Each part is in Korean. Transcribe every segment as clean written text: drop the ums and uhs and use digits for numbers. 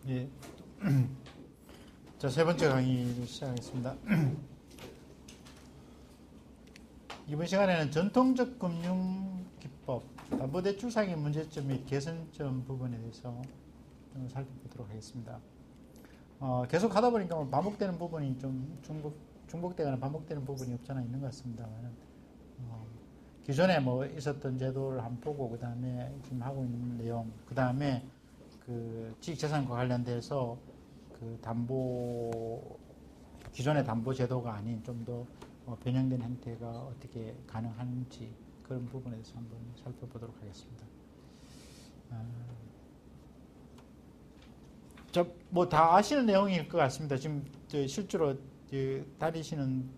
예. 자, 세 번째 강의를 시작하겠습니다. 이번 시간에는 전통적 금융 기법, 담보대출 상의 문제점 및 개선점 부분에 대해서 좀 살펴보도록 하겠습니다. 계속 하다 보니까 반복되는 부분이 좀 중복되거나 반복되는 부분이 없잖아 있는 것 같습니다만, 기존에 뭐 있었던 제도를 한번 보고, 그 다음에 지금 하고 있는 내용, 그 다음에 그 지식재산과 관련돼서 그 기존의 담보 제도가 아닌 좀 더 변형된 형태가 어떻게 가능한지 그런 부분에 대해서 한번 살펴보도록 하겠습니다. 뭐 다 아시는 내용일 것 같습니다. 지금 실제로 다니시는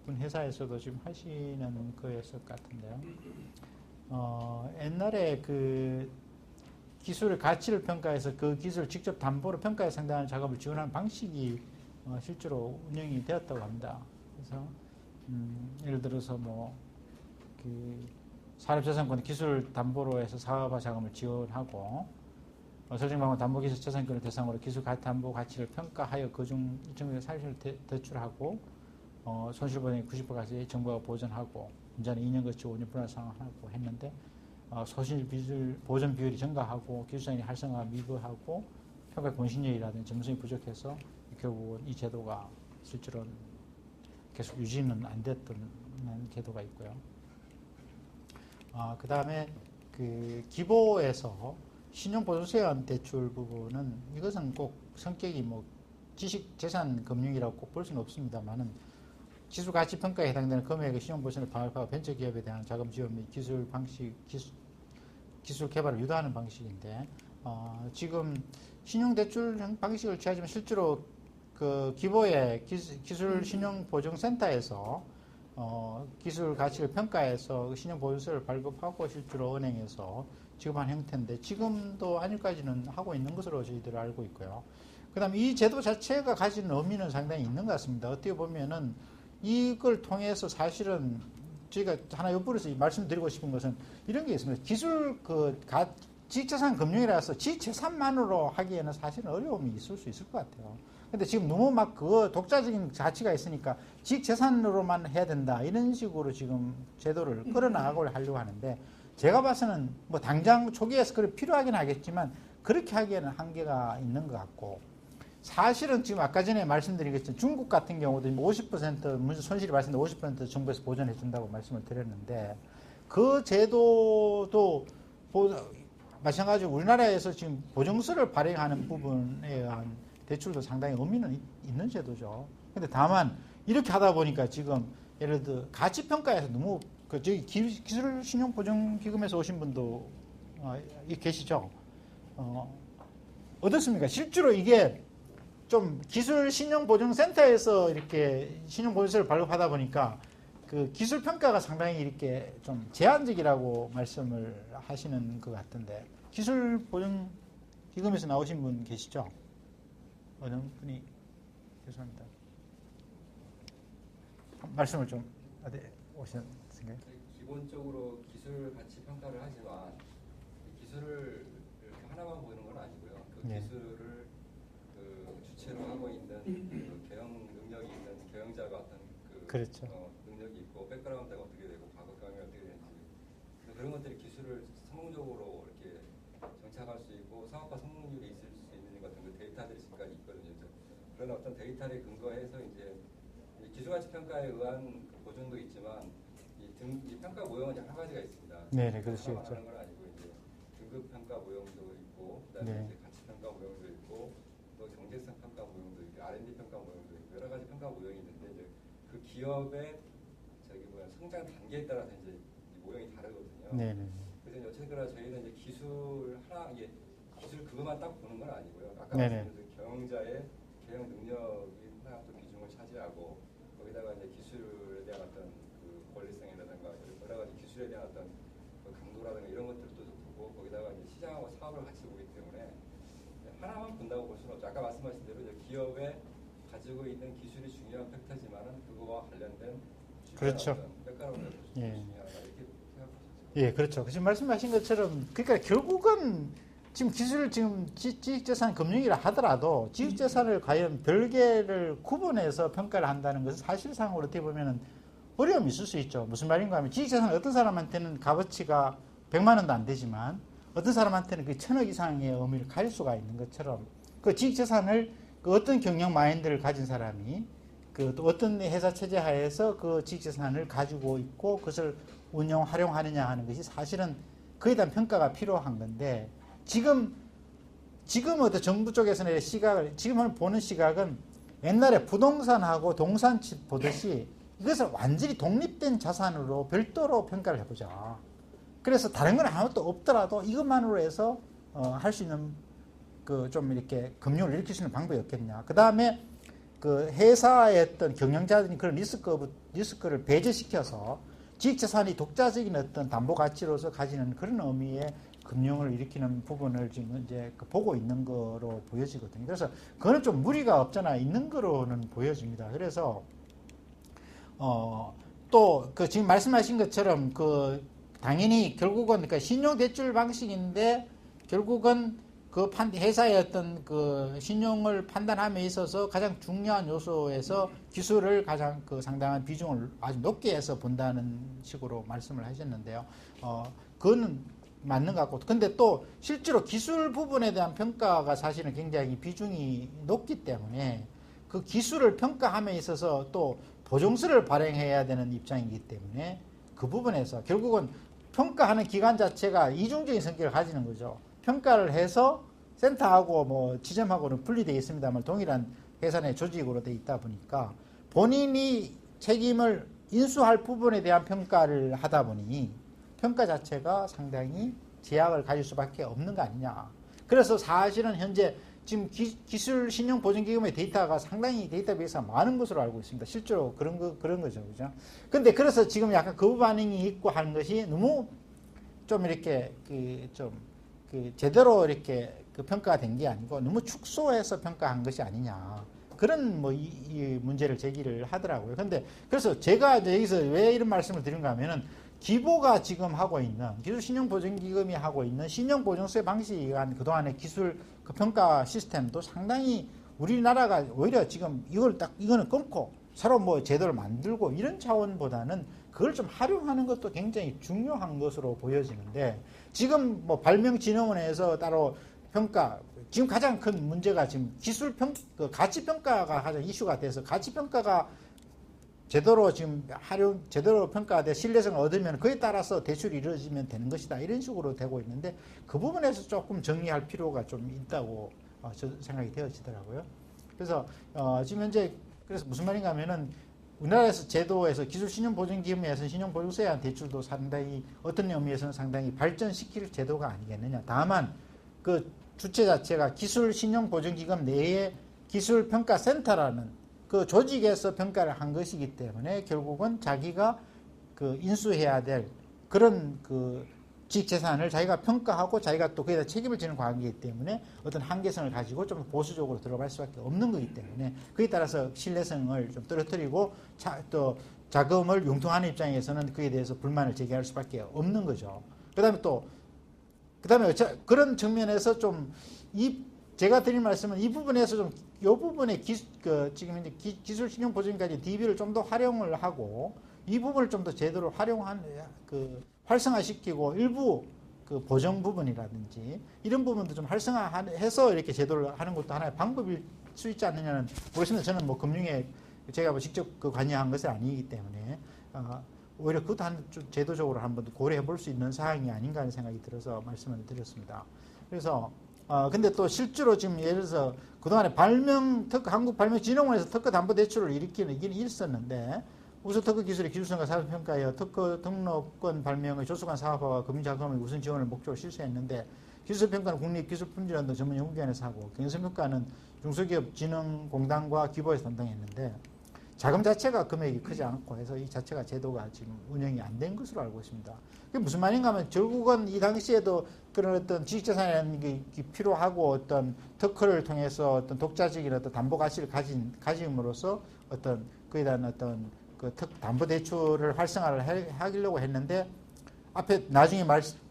분 회사에서도 지금 하시는 거였을 것 같은데요. 옛날에 그 기술의 가치를 평가해서 그 기술을 직접 담보로 평가해 상당한 작업을 지원하는 방식이 실제로 운영이 되었다고 합니다. 그래서 예를 들어서 뭐 그 산업재산권 기술 담보로 해서 사업화 자금을 지원하고, 설정방법 담보기술 재산권을 대상으로 기술 담보 가치를 평가하여 그중 일정 사실을 대출하고, 손실보전이 90%까지 정부가 보전하고, 문제는 2년 거치 5년 분할 상환하고 했는데, 손실 보전 비율이 증가하고 기술자인이 활성화 미비하고 평가 공신력이라든지 전문성이 부족해서 결국은 이 제도가 실제로는 계속 유지는 안 됐던 제도가 있고요. 그 다음에 그 기보에서 신용보증세원 대출 부분은, 이것은 꼭 성격이 뭐 지식재산금융이라고 꼭 볼 수는 없습니다만은, 기술가치평가에 해당되는 금액의 신용보증을 방역하고 벤처기업에 대한 자금 지원 및 기술 개발을 유도하는 방식인데, 지금 신용대출 방식을 취하지만 실제로 그 기보의 기술신용보증센터에서 기술 가치를 평가해서 신용보증서를 발급하고 실제로 은행에서 지급한 형태인데, 지금도 안일까지는 하고 있는 것으로 저희들 알고 있고요. 그 다음에 이 제도 자체가 가지는 의미는 상당히 있는 것 같습니다. 어떻게 보면은 이걸 통해서 사실은 저희가 하나 엿보려서 말씀드리고 싶은 것은 이런 게 있습니다. 지식재산 금융이라서 지식재산만으로 하기에는 사실은 어려움이 있을 수 있을 것 같아요. 근데 지금 너무 막 독자적인 가치가 있으니까 지식재산으로만 해야 된다, 이런 식으로 지금 제도를 끌어나가고 하려고 하는데, 제가 봐서는 뭐 당장 초기에서 그래 필요하긴 하겠지만 그렇게 하기에는 한계가 있는 것 같고, 사실은 지금 아까 전에 말씀드린 것처럼 중국 같은 경우도 50% 손실이 발생돼 50% 정부에서 보전해 준다고 말씀을 드렸는데, 그 제도도 마찬가지로 우리나라에서 지금 보증서를 발행하는 부분에 의한 대출도 상당히 의미는 있는 제도죠. 근데 다만 이렇게 하다 보니까 지금 예를 들어 가치평가에서 너무 저기 기술신용보증기금에서 오신 분도 계시죠. 어떻습니까? 실제로 이게 좀 기술신용보증센터에서 이렇게 신용보증서를 발급하다 보니까 그 기술평가가 상당히 이렇게 좀 제한적이라고 말씀을 하시는 것 같은데, 기술보증기금에서 나오신 분 계시죠? 어느 분이? 죄송합니다. 말씀을 좀 오셨습니까? 기본적으로 기술 가치 평가를 하지만 기술을 이렇게 하나만 보는 건 아니고요. 그 네. 기술을 그 주체로 하고 있는 그 경영 능력이 있는 경영자가 어떤 그렇죠. 능력이 있고 백그라운드가 어떻게 되고 과거 경험이 어떻게 되는지, 그런 것들이 기술을 성공적으로 이렇게 정착할 수 있고 사업화 성공률이 있을 수 있는 것 같은 그 데이터들이 지금까지 있거든요. 그런 어떤 데이터를 근거해서 이제 기술가치 평가에 의한 그 보증도 있지만 이 평가 모형은 여러 가지가 있습니다. 네네, 그렇죠. 하는 건 아니고 이제 등급 평가 모형도 있고, 그다음에 네. 이제 가치 평가 모형도 있고, 또 경제성 평가 모형도 있고, R&D 평가 모형도 있고, 여러 가지 평가 모형이 있는데, 이제 그 기업의 성장 단계에 따라서 이제 이 모형이 다르거든요. 네네. 그래서 어쨌거나 저희는 이제 기술 그것만 딱 보는 건 아니고요. 아까 네네. 말씀드린 경영자의 경영 능력이 하나 또 비중을 차지하고, 거기다가 이제 기술에 대한 어떤 그 권리성이라든가 여러 가지 기술에 대한 어떤 그 강도라든가 이런 것들도 보고, 거기다가 이제 시장하고 사업을 같이 보기 때문에 하나만 본다고 볼 수는 없죠. 아까 말씀하신 대로 이제 기업에 가지고 있는 기술이 중요한 팩터지만은 그거와 관련된 그렇죠. 백그라운드를 예. 중요하다 이렇게 생각하시죠. 예, 그렇죠. 지금 말씀하신 것처럼, 그러니까 결국은 지금 기술 지금 지식재산 금융이라 하더라도 지식재산을 과연 별개를 구분해서 평가를 한다는 것은 사실상으로 어떻게 보면은 어려움이 있을 수 있죠. 무슨 말인가 하면 지식재산 어떤 사람한테는 값어치가 100만 원도 안 되지만 어떤 사람한테는 그 1000억 이상의 의미를 가질 수가 있는 것처럼 그 지식재산을 그 어떤 경영 마인드를 가진 사람이 그 또 어떤 회사 체제 하에서 그 지식재산을 가지고 있고 그것을 활용하느냐 하는 것이 사실은 그에 대한 평가가 필요한 건데 지금 어떤 정부 쪽에서는 지금 보는 시각은 옛날에 부동산하고 동산집 보듯이 이것을 완전히 독립된 자산으로 별도로 평가를 해보자. 그래서 다른 건 아무것도 없더라도 이것만으로 해서 할 수 있는 그 좀 이렇게 금융을 일으킬 수 있는 방법이 없겠냐. 그 다음에 그 회사의 어떤 경영자들이 그런 리스크를 배제시켜서 지식재산이 독자적인 어떤 담보 가치로서 가지는 그런 의미의 금융을 일으키는 부분을 지금 이제 보고 있는 거로 보여지거든요. 그래서 그거는 좀 무리가 없잖아 있는 거로는 보여집니다. 그래서 또 그 지금 말씀하신 것처럼 그 당연히 결국은 그러니까 신용 대출 방식인데 결국은 그 회사의 어떤 그 신용을 판단함에 있어서 가장 중요한 요소에서 기술을 가장 그 상당한 비중을 아주 높게 해서 본다는 식으로 말씀을 하셨는데요. 그거는 맞는 것 같고. 근데 또 실제로 기술 부분에 대한 평가가 사실은 굉장히 비중이 높기 때문에 그 기술을 평가함에 있어서 또 보증서를 발행해야 되는 입장이기 때문에 그 부분에서 결국은 평가하는 기관 자체가 이중적인 성격을 가지는 거죠. 평가를 해서 센터하고 뭐 지점하고는 분리되어 있습니다만 동일한 회사 내 조직으로 되어 있다 보니까 본인이 책임을 인수할 부분에 대한 평가를 하다 보니 평가 자체가 상당히 제약을 가질 수밖에 없는 거 아니냐. 그래서 사실은 현재 지금 기술 신용 보증기금의 데이터가 상당히 데이터베이스가 많은 것으로 알고 있습니다. 실제로 그런 거죠. 그죠? 근데 그래서 지금 약간 거부 반응이 있고 하는 것이 너무 좀 이렇게 제대로 이렇게 그 평가가 된 게 아니고 너무 축소해서 평가한 것이 아니냐. 그런 뭐 이 문제를 제기를 하더라고요. 근데 그래서 제가 이제 여기서 왜 이런 말씀을 드린가 하면은 기보가 지금 하고 있는 기술신용보증기금이 하고 있는 신용보증서의 방식이 그동안의 기술 그 평가 시스템도 상당히 우리나라가 오히려 지금 이거는 끊고 새로 뭐 제도를 만들고 이런 차원보다는 그걸 좀 활용하는 것도 굉장히 중요한 것으로 보여지는데 지금 뭐 발명진흥원에서 따로 평가 지금 가장 큰 문제가 지금 그 가치평가가 가장 이슈가 돼서 가치평가가 제대로 평가돼 신뢰성을 얻으면 그에 따라서 대출이 이루어지면 되는 것이다. 이런 식으로 되고 있는데 그 부분에서 조금 정리할 필요가 좀 있다고 생각이 되어지더라고요. 그래서 지금 현재 그래서 무슨 말인가 하면은 우리나라에서 제도에서 기술신용보증기금에서 신용보증서에 대한 대출도 상당히 어떤 의미에서는 상당히 발전시킬 제도가 아니겠느냐. 다만 그 주체 자체가 기술신용보증기금 내에 기술평가센터라는 그 조직에서 평가를 한 것이기 때문에 결국은 자기가 그 인수해야 될 그런 그 지식재산을 자기가 평가하고 자기가 또 거기다 책임을 지는 관계이기 때문에 어떤 한계성을 가지고 좀 보수적으로 들어갈 수밖에 없는 거기 때문에 그에 따라서 신뢰성을 좀 떨어뜨리고 또 자금을 융통하는 입장에서는 그에 대해서 불만을 제기할 수밖에 없는 거죠. 그다음에 그런 측면에서 좀 제가 드릴 말씀은 이 부분에서 좀 이 부분에 지금 이제 기술신용보증까지 DB를 좀 더 활용을 하고 이 부분을 좀 더 제대로 활성화시키고 일부 그 보정 부분이라든지 이런 부분도 좀 활성화해서 이렇게 제도를 하는 것도 하나의 방법일 수 있지 않느냐는 모르겠습니다. 저는 뭐 금융에 제가 뭐 직접 관여한 것은 아니기 때문에 오히려 그것도 제도적으로 한번 고려해 볼 수 있는 사항이 아닌가 하는 생각이 들어서 말씀을 드렸습니다. 그래서 근데 또 실제로 지금 예를 들어서 그동안에 한국발명진흥원에서 특허담보대출을 일으키는 이게 있었는데 우수 특허기술의 기술성과 사업평가에 특허 등록권 발명의 조속한 사업화와 금융자금의 우선 지원을 목적으로 실시했는데 기술평가는 국립기술품질원 등 전문 연구기관에서 하고 경영평가는 중소기업진흥공단과 기부에서 담당했는데 자금 자체가 금액이 크지 않고 해서 이 자체가 제도가 지금 운영이 안 된 것으로 알고 있습니다. 그게 무슨 말인가 하면 결국은 이 당시에도 그런 어떤 지식재산이라는 게 필요하고 어떤 특허를 통해서 어떤 독자적인 어떤 담보 가치를 가짐으로써 어떤 그에 대한 어떤 그 담보대출을 활성화를 하려고 했는데 앞에 나중에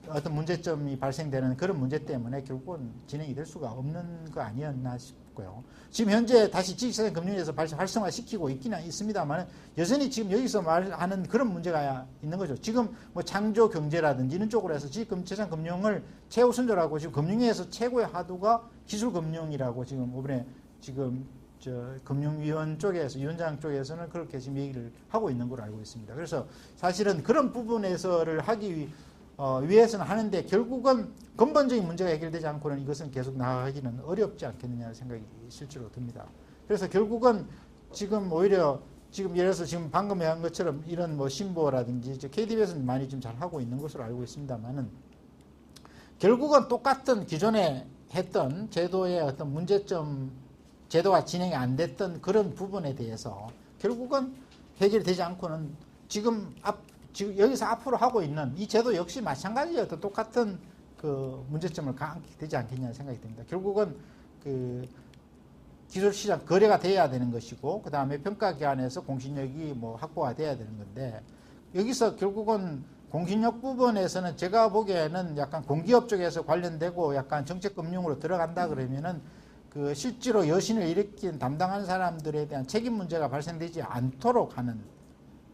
어떤 문제점이 발생되는 그런 문제 때문에 결국은 진행이 될 수가 없는 거 아니었나 싶고요. 지금 현재 다시 지식재산 금융에서 활성화시키고 있기는 있습니다만 여전히 지금 여기서 말하는 그런 문제가 있는 거죠. 지금 뭐 창조 경제라든지 이런 쪽으로 해서 지금 재산 금융을 최우선적으로 하고 지금 금융위에서 최고의 하도가 기술 금융이라고 지금 이번에 지금 금융위원 쪽에서 위원장 쪽에서는 그렇게 지금 얘기를 하고 있는 걸로 알고 있습니다. 그래서 사실은 그런 부분에서를 하기 위해서는 하는데 결국은 근본적인 문제가 해결되지 않고는 이것은 계속 나아가기는 어렵지 않겠느냐는 생각이 실제로 듭니다. 그래서 결국은 지금 오히려 지금 예를 들어서 지금 방금 얘기한 것처럼 이런 뭐 신보라든지 KDBS는 많이 좀 잘 하고 있는 것으로 알고 있습니다만은 결국은 똑같은 기존에 했던 제도의 어떤 문제점, 제도가 진행이 안 됐던 그런 부분에 대해서 결국은 해결되지 않고는 지금 여기서 앞으로 하고 있는 이 제도 역시 마찬가지의 어떤 똑같은 그 문제점을 갖게 되지 않겠냐는 생각이 듭니다. 결국은 그 기술시장 거래가 돼야 되는 것이고, 그 다음에 평가기관에서 공신력이 뭐 확보가 돼야 되는 건데, 여기서 결국은 공신력 부분에서는 제가 보기에는 약간 공기업 쪽에서 관련되고 약간 정책금융으로 들어간다 그러면은 그 실제로 여신을 일으킨 담당하는 사람들에 대한 책임 문제가 발생되지 않도록 하는,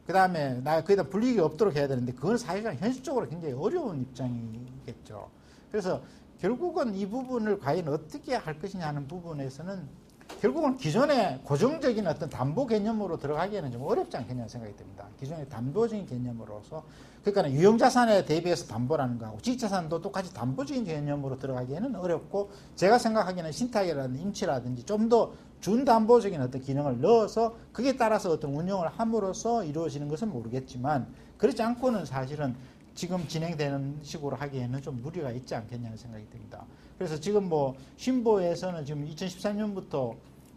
그 다음에 거기다 불이익이 없도록 해야 되는데 그건 사실상 현실적으로 굉장히 어려운 입장이겠죠. 그래서 결국은 이 부분을 과연 어떻게 할 것이냐 하는 부분에서는 결국은 기존의 고정적인 어떤 담보 개념으로 들어가기에는 좀 어렵지 않겠냐는 생각이 듭니다. 기존의 담보적인 개념으로서, 그러니까 유형자산에 대비해서 담보라는 거하고 지식자산도 똑같이 담보적인 개념으로 들어가기에는 어렵고, 제가 생각하기에는 신탁이라든지 임치라든지 좀 더 준담보적인 어떤 기능을 넣어서 그게 따라서 어떤 운영을 함으로써 이루어지는 것은 모르겠지만, 그렇지 않고는 사실은 지금 진행되는 식으로 하기에는 좀 무리가 있지 않겠냐는 생각이 듭니다. 그래서 지금 뭐 신보에서는 지금 2013년부터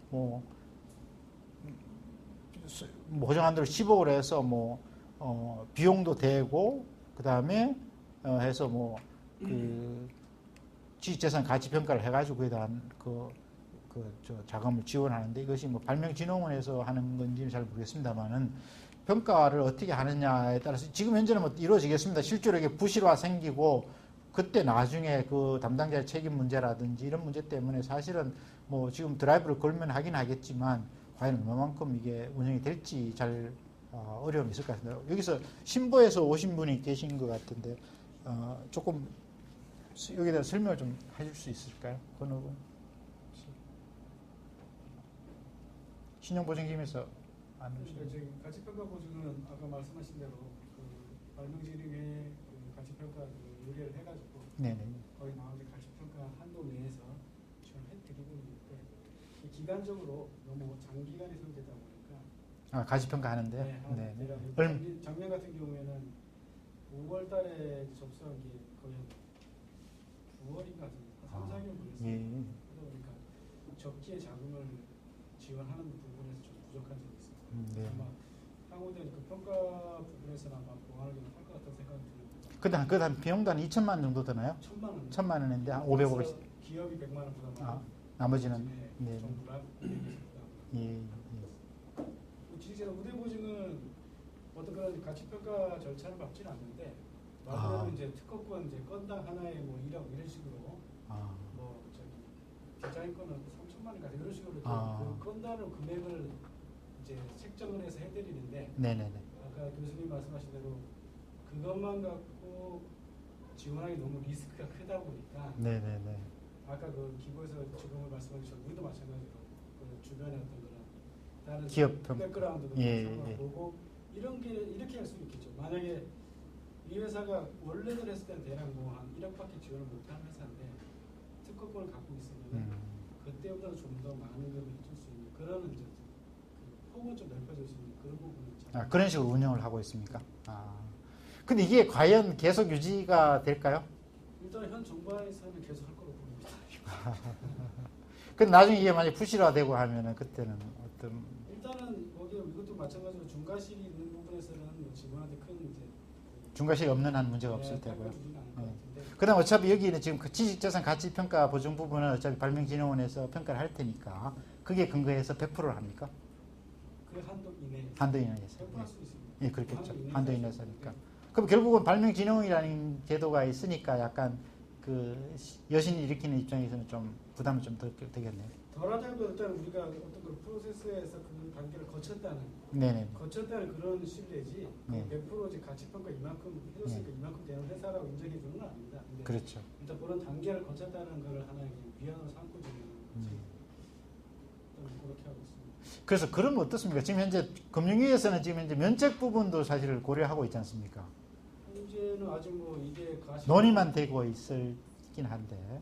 뭐 보정한 대로 10억으로 해서 뭐 비용도 되고, 그 다음에 해서 뭐 그 지식재산 가치 평가를 해가지고 그에 대한 자금을 지원하는데, 이것이 뭐 발명진흥원에서 하는 건지는 잘 모르겠습니다만은 평가를 어떻게 하느냐에 따라서 지금 현재는 뭐 이루어지겠습니다. 실제로 이게 부실화 생기고 그때 나중에 그 담당자의 책임 문제라든지 이런 문제 때문에 사실은 뭐 지금 드라이브를 걸면 하긴 하겠지만 과연 얼마만큼 이게 운영이 될지 잘 어려움이 있을 것 같습니다. 여기서 신보에서 오신 분이 계신 것 같은데 조금 여기에 대해서 설명을 좀 해줄 수 있을까요? 건우 분. 신용보증팀에서 저희 가치평가 보증은 아까 말씀하신 대로 그 발명진흥회 그 가치평가 의뢰를 해가지고 네네. 거의 나머지 가치평가 한도 내에서 지원해드리고 있는데, 기간적으로 너무 장기간에 소요되다 보니까 가치평가 하는데. 네. 작년 같은 경우에는 5월달에 접수한 게 거의 9월인가 3, 4개월 걸렸어요. 예. 그러다 보니까 적기에 자금을 지원하는 부분에서 좀 부족한 점이 있습니다. 네. 아마 향후에 그 평가 부분에서는 아마 보완을 좀 할 것 같다는 생각이 듭니다. 그 한 비용도 한 2천만 원 정도 드나요? 1,000만 원. 원인데 한 500억. 기업이 100만 원 부담하고 나머지는 네. 정부랑 예. 지식재산 우대보증은 어떤 그런 가치평가 절차를 밟지는 않는데, 말 그대로 이제 특허권 이제 건당 하나에 뭐 1억 이런 식으로 뭐 디자인권은 3천만 원 같은 이런 식으로 그 건당으로 금액을 이제 책정을 해서 해드리는데, 네네네. 아까 교수님 말씀하신 대로 그것만 갖고 지원하기 너무 리스크가 크다 보니까 네네네. 아까 그 기부에서 지금을 말씀해 주셨 우리도 마찬가지로 그 주변에 어떤 그런 다른 기업 백그라운드도 보고 이런 게 이렇게 할 수 있겠죠. 만약에 이 회사가 원래대로 했을 때는 대략 뭐 한 1억밖에 지원을 못하는 회사인데 특허권을 갖고 있으면 그때보다 좀 더 많은 금을 해줄 수 있는 그런 이제 그 폭은 좀 넓혀질 수 있는 그런 부분은 그런 식으로 운영을 하고 있습니까? 근데 이게 과연 계속 유지가 될까요? 일단 현 정부에서는 계속 할 거로 봅니다. 근데 나중에 이게 만약 부실화되고 하면은 그때는 어떤 일단은 거기 이것도 마찬가지로 중과실이 있는 부분에서는 뭐 직원한테 큰 이제 중과실이 없는 한 문제가 없을 테고요. 네. 그다음 어차피 여기는 지금 그 지식재산 가치평가 보증 부분은 어차피 발명진흥원에서 평가를 할 테니까 그게 근거해서 100%를 합니까? 그 한도 이내에서. 한도 이내에서. 100%할 수 있습니다. 예, 그렇겠죠. 한도 이내에서니까. 그럼 결국은 발명진흥이라는 제도가 있으니까 약간 그 여신이 일으키는 입장에서는 좀 부담이 좀 더 되겠네요. 덜하더라도 일단 우리가 어떤 그 프로세스에서 그 단계를 네네. 거쳤다는 그런 신뢰지 네. 100% 이제 가치평가 이만큼 해줬으니까 네. 이만큼 되는 회사라고 인정해 주는 건 아닙니다. 근데 그렇죠. 일단 그런 단계를 거쳤다는 걸 하나의 위안으로 삼고 지금 그렇게 하고 있습니다. 그래서 그러면 어떻습니까? 지금 현재 금융위에서는 지금 현재 면책 부분도 사실 고려하고 있지 않습니까? 현재는 아직 뭐 이게 논의만 되고 있긴 한데.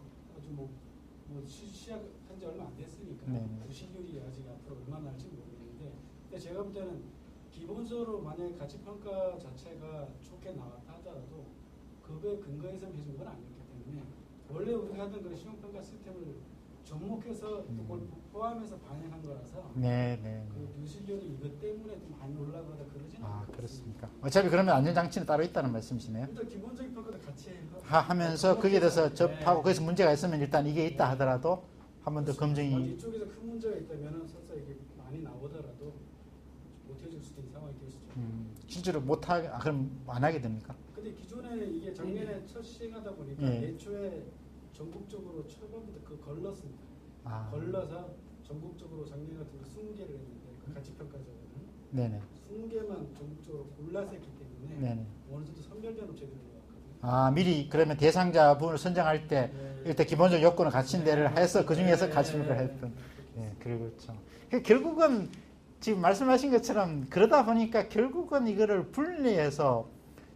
아주 시작한 지 얼마 안 됐으니까 네. 부실률이 아직 앞으로 얼마나 날지 모르겠는데, 근데 제가 볼 때는 기본적으로 만약에 가치평가 자체가 좋게 나왔다 하더라도 그거에 근거해서 해준 건 아니었기 때문에 원래 우리가 하던 그 신용평가 시스템을 접목해서 그걸 포함해서 반영한 거라서 네네. 그 누실률이 이것 때문에 좀 많이 올라가다 그러지는 않습니다. 그렇습니까? 어차피 그러면 안전장치는 따로 있다는 말씀이시네요. 일단 기본적인 평가도 같이 하면서 거기에 대해서 접하고 거기서 문제가 있으면 일단 이게 있다 하더라도 한 번 더 검증이. 이쪽에서 큰 문제가 있다면 설사 이게 많이 나오더라도 못 해줄 수도 있는 상황이 될 수 있죠. 실제로 그럼 안 하게 됩니까? 근데 기존에 이게 작년에 첫 시행하다 보니까 예. 애초에 전국적으로 초반부터 걸렀습니다. 걸러서 전국적으로 작년 같은 거 20개를 했는데 그 가치평가적으로는 네네. 20개만 전국적으로 골라서 했기 때문에 네네. 어느 정도 선별된 업체들이 들어왔거든요. 미리 그러면 대상자분을 선정할 때 일단 기본적 요건을 갖춘 데를 해서 그 중에서 가치평가를 했던. 예, 그렇죠. 결국은 지금 말씀하신 것처럼 그러다 보니까 결국은 이거를 분리해서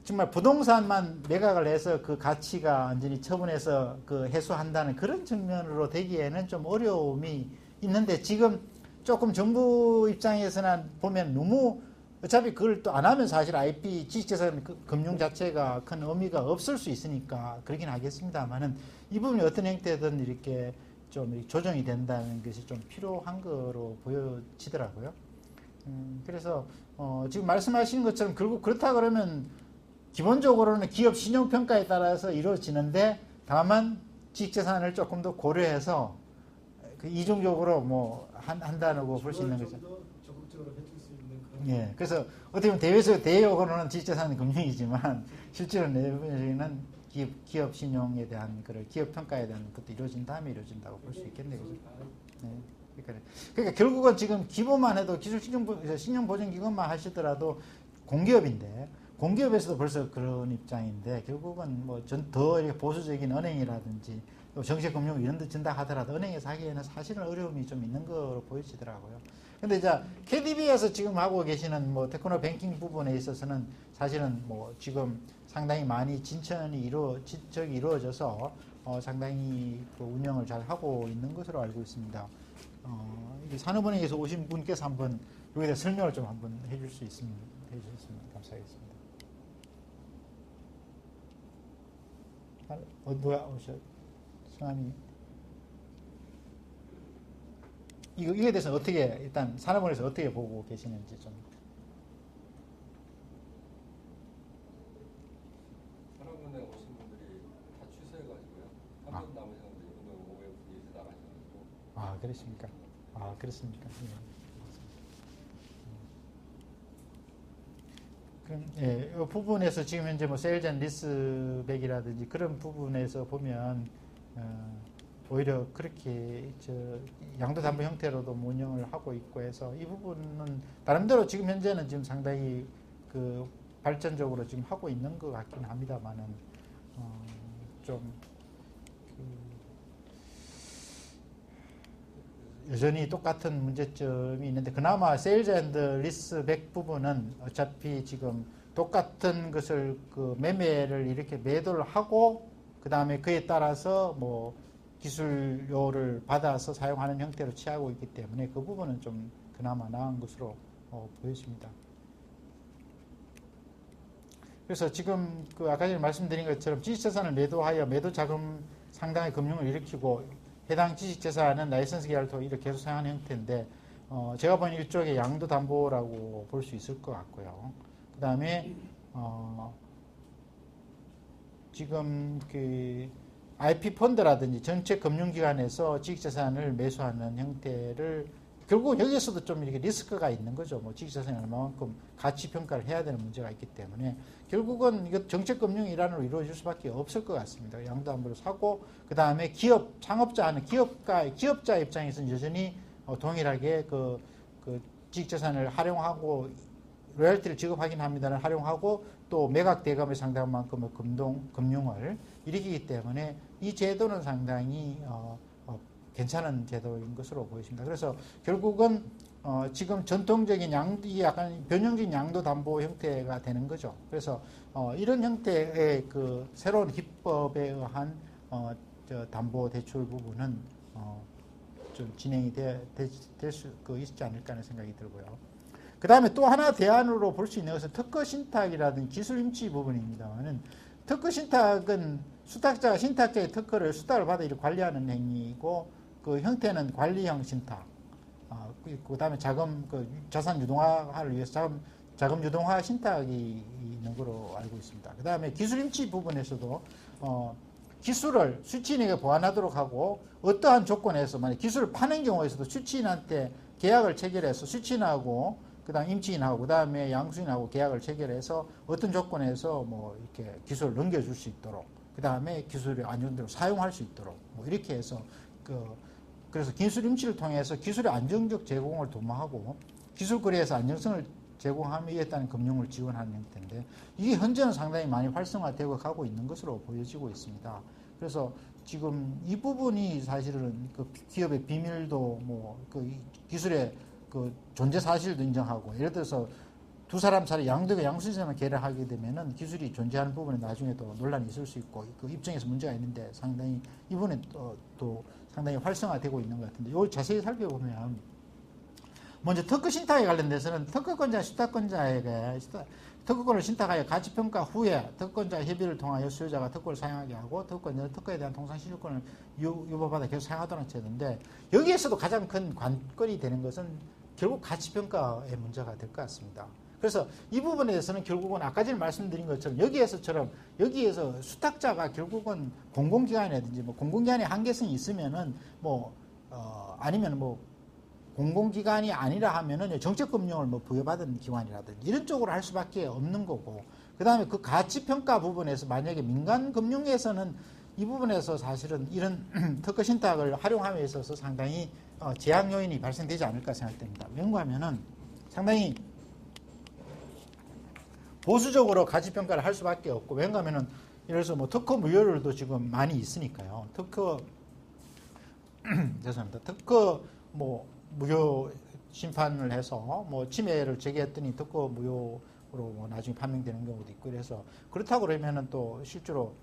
정말 부동산만 매각을 해서 그 가치가 완전히 처분해서 그 해소한다는 그런 측면으로 되기에는 좀 어려움이 있는데, 지금 조금 정부 입장에서는 보면 너무 어차피 그걸 또 안 하면 사실 IP 지식재산 금융 자체가 큰 의미가 없을 수 있으니까 그러긴 하겠습니다만은 이 부분이 어떤 형태든 이렇게 좀 조정이 된다는 것이 좀 필요한 거로 보여지더라고요. 그래서 지금 말씀하시는 것처럼 결국 그렇다 그러면 기본적으로는 기업 신용평가에 따라서 이루어지는데, 다만 지식재산을 조금 더 고려해서 그 이중적으로 한다고 볼 수 있는 거죠. 적극적으로 해줄 수 있는 그런. 예. 그래서 어떻게 보면 대외적으로는 지식재산 금융이지만 실제로 내부에는 기업 신용에 대한 그런 기업 평가에 대한 것도 이루어진 다음에 이루어진다고 볼 수 있겠네요. 그죠? 네. 그러니까 결국은 지금 기본만 해도 기술 신용 보증 기금만 하시더라도 공기업인데, 공기업에서도 벌써 그런 입장인데, 결국은 더 보수적인 은행이라든지 또 정책금융 이런 데 준다 하더라도 은행에서 하기에는 사실은 어려움이 좀 있는 거로 보여지더라고요. 근데 이제 KDB에서 지금 하고 계시는 테크노 뱅킹 부분에 있어서는 사실은 지금 상당히 많이 진척이 이루어져서 상당히 그 운영을 잘 하고 있는 것으로 알고 있습니다. 산업은행에서 오신 분께서 한번 여기에 대해 설명을 좀 한번 해주셨으면 감사하겠습니다. 누가 성함이 이거에 대해서 어떻게, 일단 산업원에서 어떻게 보고 계시는지 좀. 산업은행 오신 분들이 다 취소해가지고요. 한 분 남으신 분들이 오늘 오후에 분위기에서 나가셔가지고. 그렇습니까? 그렇습니까? 그럼 이 부분에서 지금 현재 세일즈 앤 리스백이라든지 그런 부분에서 보면 오히려 그렇게 양도담보 형태로도 운영을 하고 있고 해서 이 부분은 나름대로 지금 현재는 지금 상당히 그 발전적으로 지금 하고 있는 것 같긴 합니다만은 여전히 똑같은 문제점이 있는데, 그나마 세일즈 앤드 리스백 부분은 어차피 지금 똑같은 것을 매매를 이렇게 매도를 하고 그 다음에 그에 따라서 기술료를 받아서 사용하는 형태로 취하고 있기 때문에 그 부분은 좀 그나마 나은 것으로 보여집니다. 그래서 지금 아까 전에 말씀드린 것처럼 지식재산을 매도하여 매도자금 상당의 금융을 일으키고 해당 지식재산은 라이선스 계약을 이렇게 계속 사용하는 형태인데, 제가 보는 일종의 양도담보라고 볼 수 있을 것 같고요. 그 다음에 지금 IP 펀드라든지 정책 금융기관에서 지식재산을 매수하는 형태를 결국 여기에서도 좀 이렇게 리스크가 있는 거죠. 뭐 지식자산이 얼마만큼 가치 평가를 해야 되는 문제가 있기 때문에 결국은 이거 정책금융 일환으로 이루어질 수밖에 없을 것 같습니다. 양도담보를 사고 그 다음에 기업 창업자는 기업자 입장에서는 여전히 동일하게 그 지식자산을 활용하고 로열티를 지급하긴 합니다만 활용하고 또 매각 대금의 상당 만큼의 금융을 일으키기 때문에 이 제도는 상당히 괜찮은 제도인 것으로 보여집니다. 그래서 결국은 지금 전통적인 이 약간 변형적인 양도담보 형태가 되는 거죠. 그래서 이런 형태의 그 새로운 기법에 의한 담보 대출 부분은 좀 진행이 될 수 있지 않을까 하는 생각이 들고요. 그 다음에 또 하나 대안으로 볼 수 있는 것은 특허 신탁이라든지 기술 임치 부분입니다만은 특허 신탁은 수탁자가 신탁자의 특허를 수탁을 받아 이렇게 관리하는 행위이고 그 형태는 관리형 신탁, 그 다음에 자산 유동화를 위해서 자금 유동화 신탁이 있는 거로 알고 있습니다. 그 다음에 기술 임치 부분에서도 기술을 수취인에게 보완하도록 하고 어떠한 조건에서 만약 기술을 파는 경우에서도 수취인한테 계약을 체결해서 수취인하고 그다음 임치인하고 그다음에 양수인하고 계약을 체결해서 어떤 조건에서 뭐 이렇게 기술을 넘겨줄 수 있도록 그다음에 기술을 안정적으로 사용할 수 있도록 뭐 이렇게 해서 그래서 기술 임치를 통해서 기술의 안정적 제공을 도모하고 기술 거래에서 안정성을 제공하기 위해 따른 금융을 지원하는 형태인데 이게 현재는 상당히 많이 활성화되고 가고 있는 것으로 보여지고 있습니다. 그래서 지금 이 부분이 사실은 그 기업의 비밀도 뭐 그 기술의 그 존재 사실도 인정하고 예를 들어서 두 사람 사이 양도가 양수인만 계략하게 되면은 기술이 존재하는 부분에 나중에 또 논란이 있을 수 있고 그 입장에서 문제가 있는데 상당히 이 부분에 또 상당히 활성화되고 있는 것 같은데 이걸 자세히 살펴보면 먼저 특허 신탁에 관련돼서는 특허권자 수탁권자에게 특허권을 신탁하여 가치평가 후에 특허권자 협의를 통하여 수요자가 특허를 사용하게 하고 특허권자는 특허에 대한 통상실효권을 유보받아 계속 사용하도록 제도인데 여기에서도 가장 큰 관건이 되는 것은 결국 가치평가의 문제가 될 것 같습니다. 그래서 이 부분에 대해서는 결국은 아까 전에 말씀드린 것처럼 여기에서 수탁자가 결국은 공공기관이라든지 뭐 공공기관의 한계성이 있으면은 아니면 공공기관이 아니라 하면은 정책금융을 부여받은 기관이라든지 이런 쪽으로 할 수밖에 없는 거고 그 다음에 그 가치평가 부분에서 만약에 민간금융에서는 이 부분에서 사실은 이런 특허 신탁을 활용함에 있어서 상당히 제약 요인이 발생되지 않을까 생각됩니다. 왜냐하면은 상당히 보수적으로 가치평가를 할 수밖에 없고 왜냐하면은 예를 들어서 특허 무효율도 지금 많이 있으니까요. 죄송합니다. 특허 무효 심판을 해서 침해를 제기했더니 특허 무효로 나중에 판명되는 경우도 있고 그래서 그렇다고 그러면은 또 실제로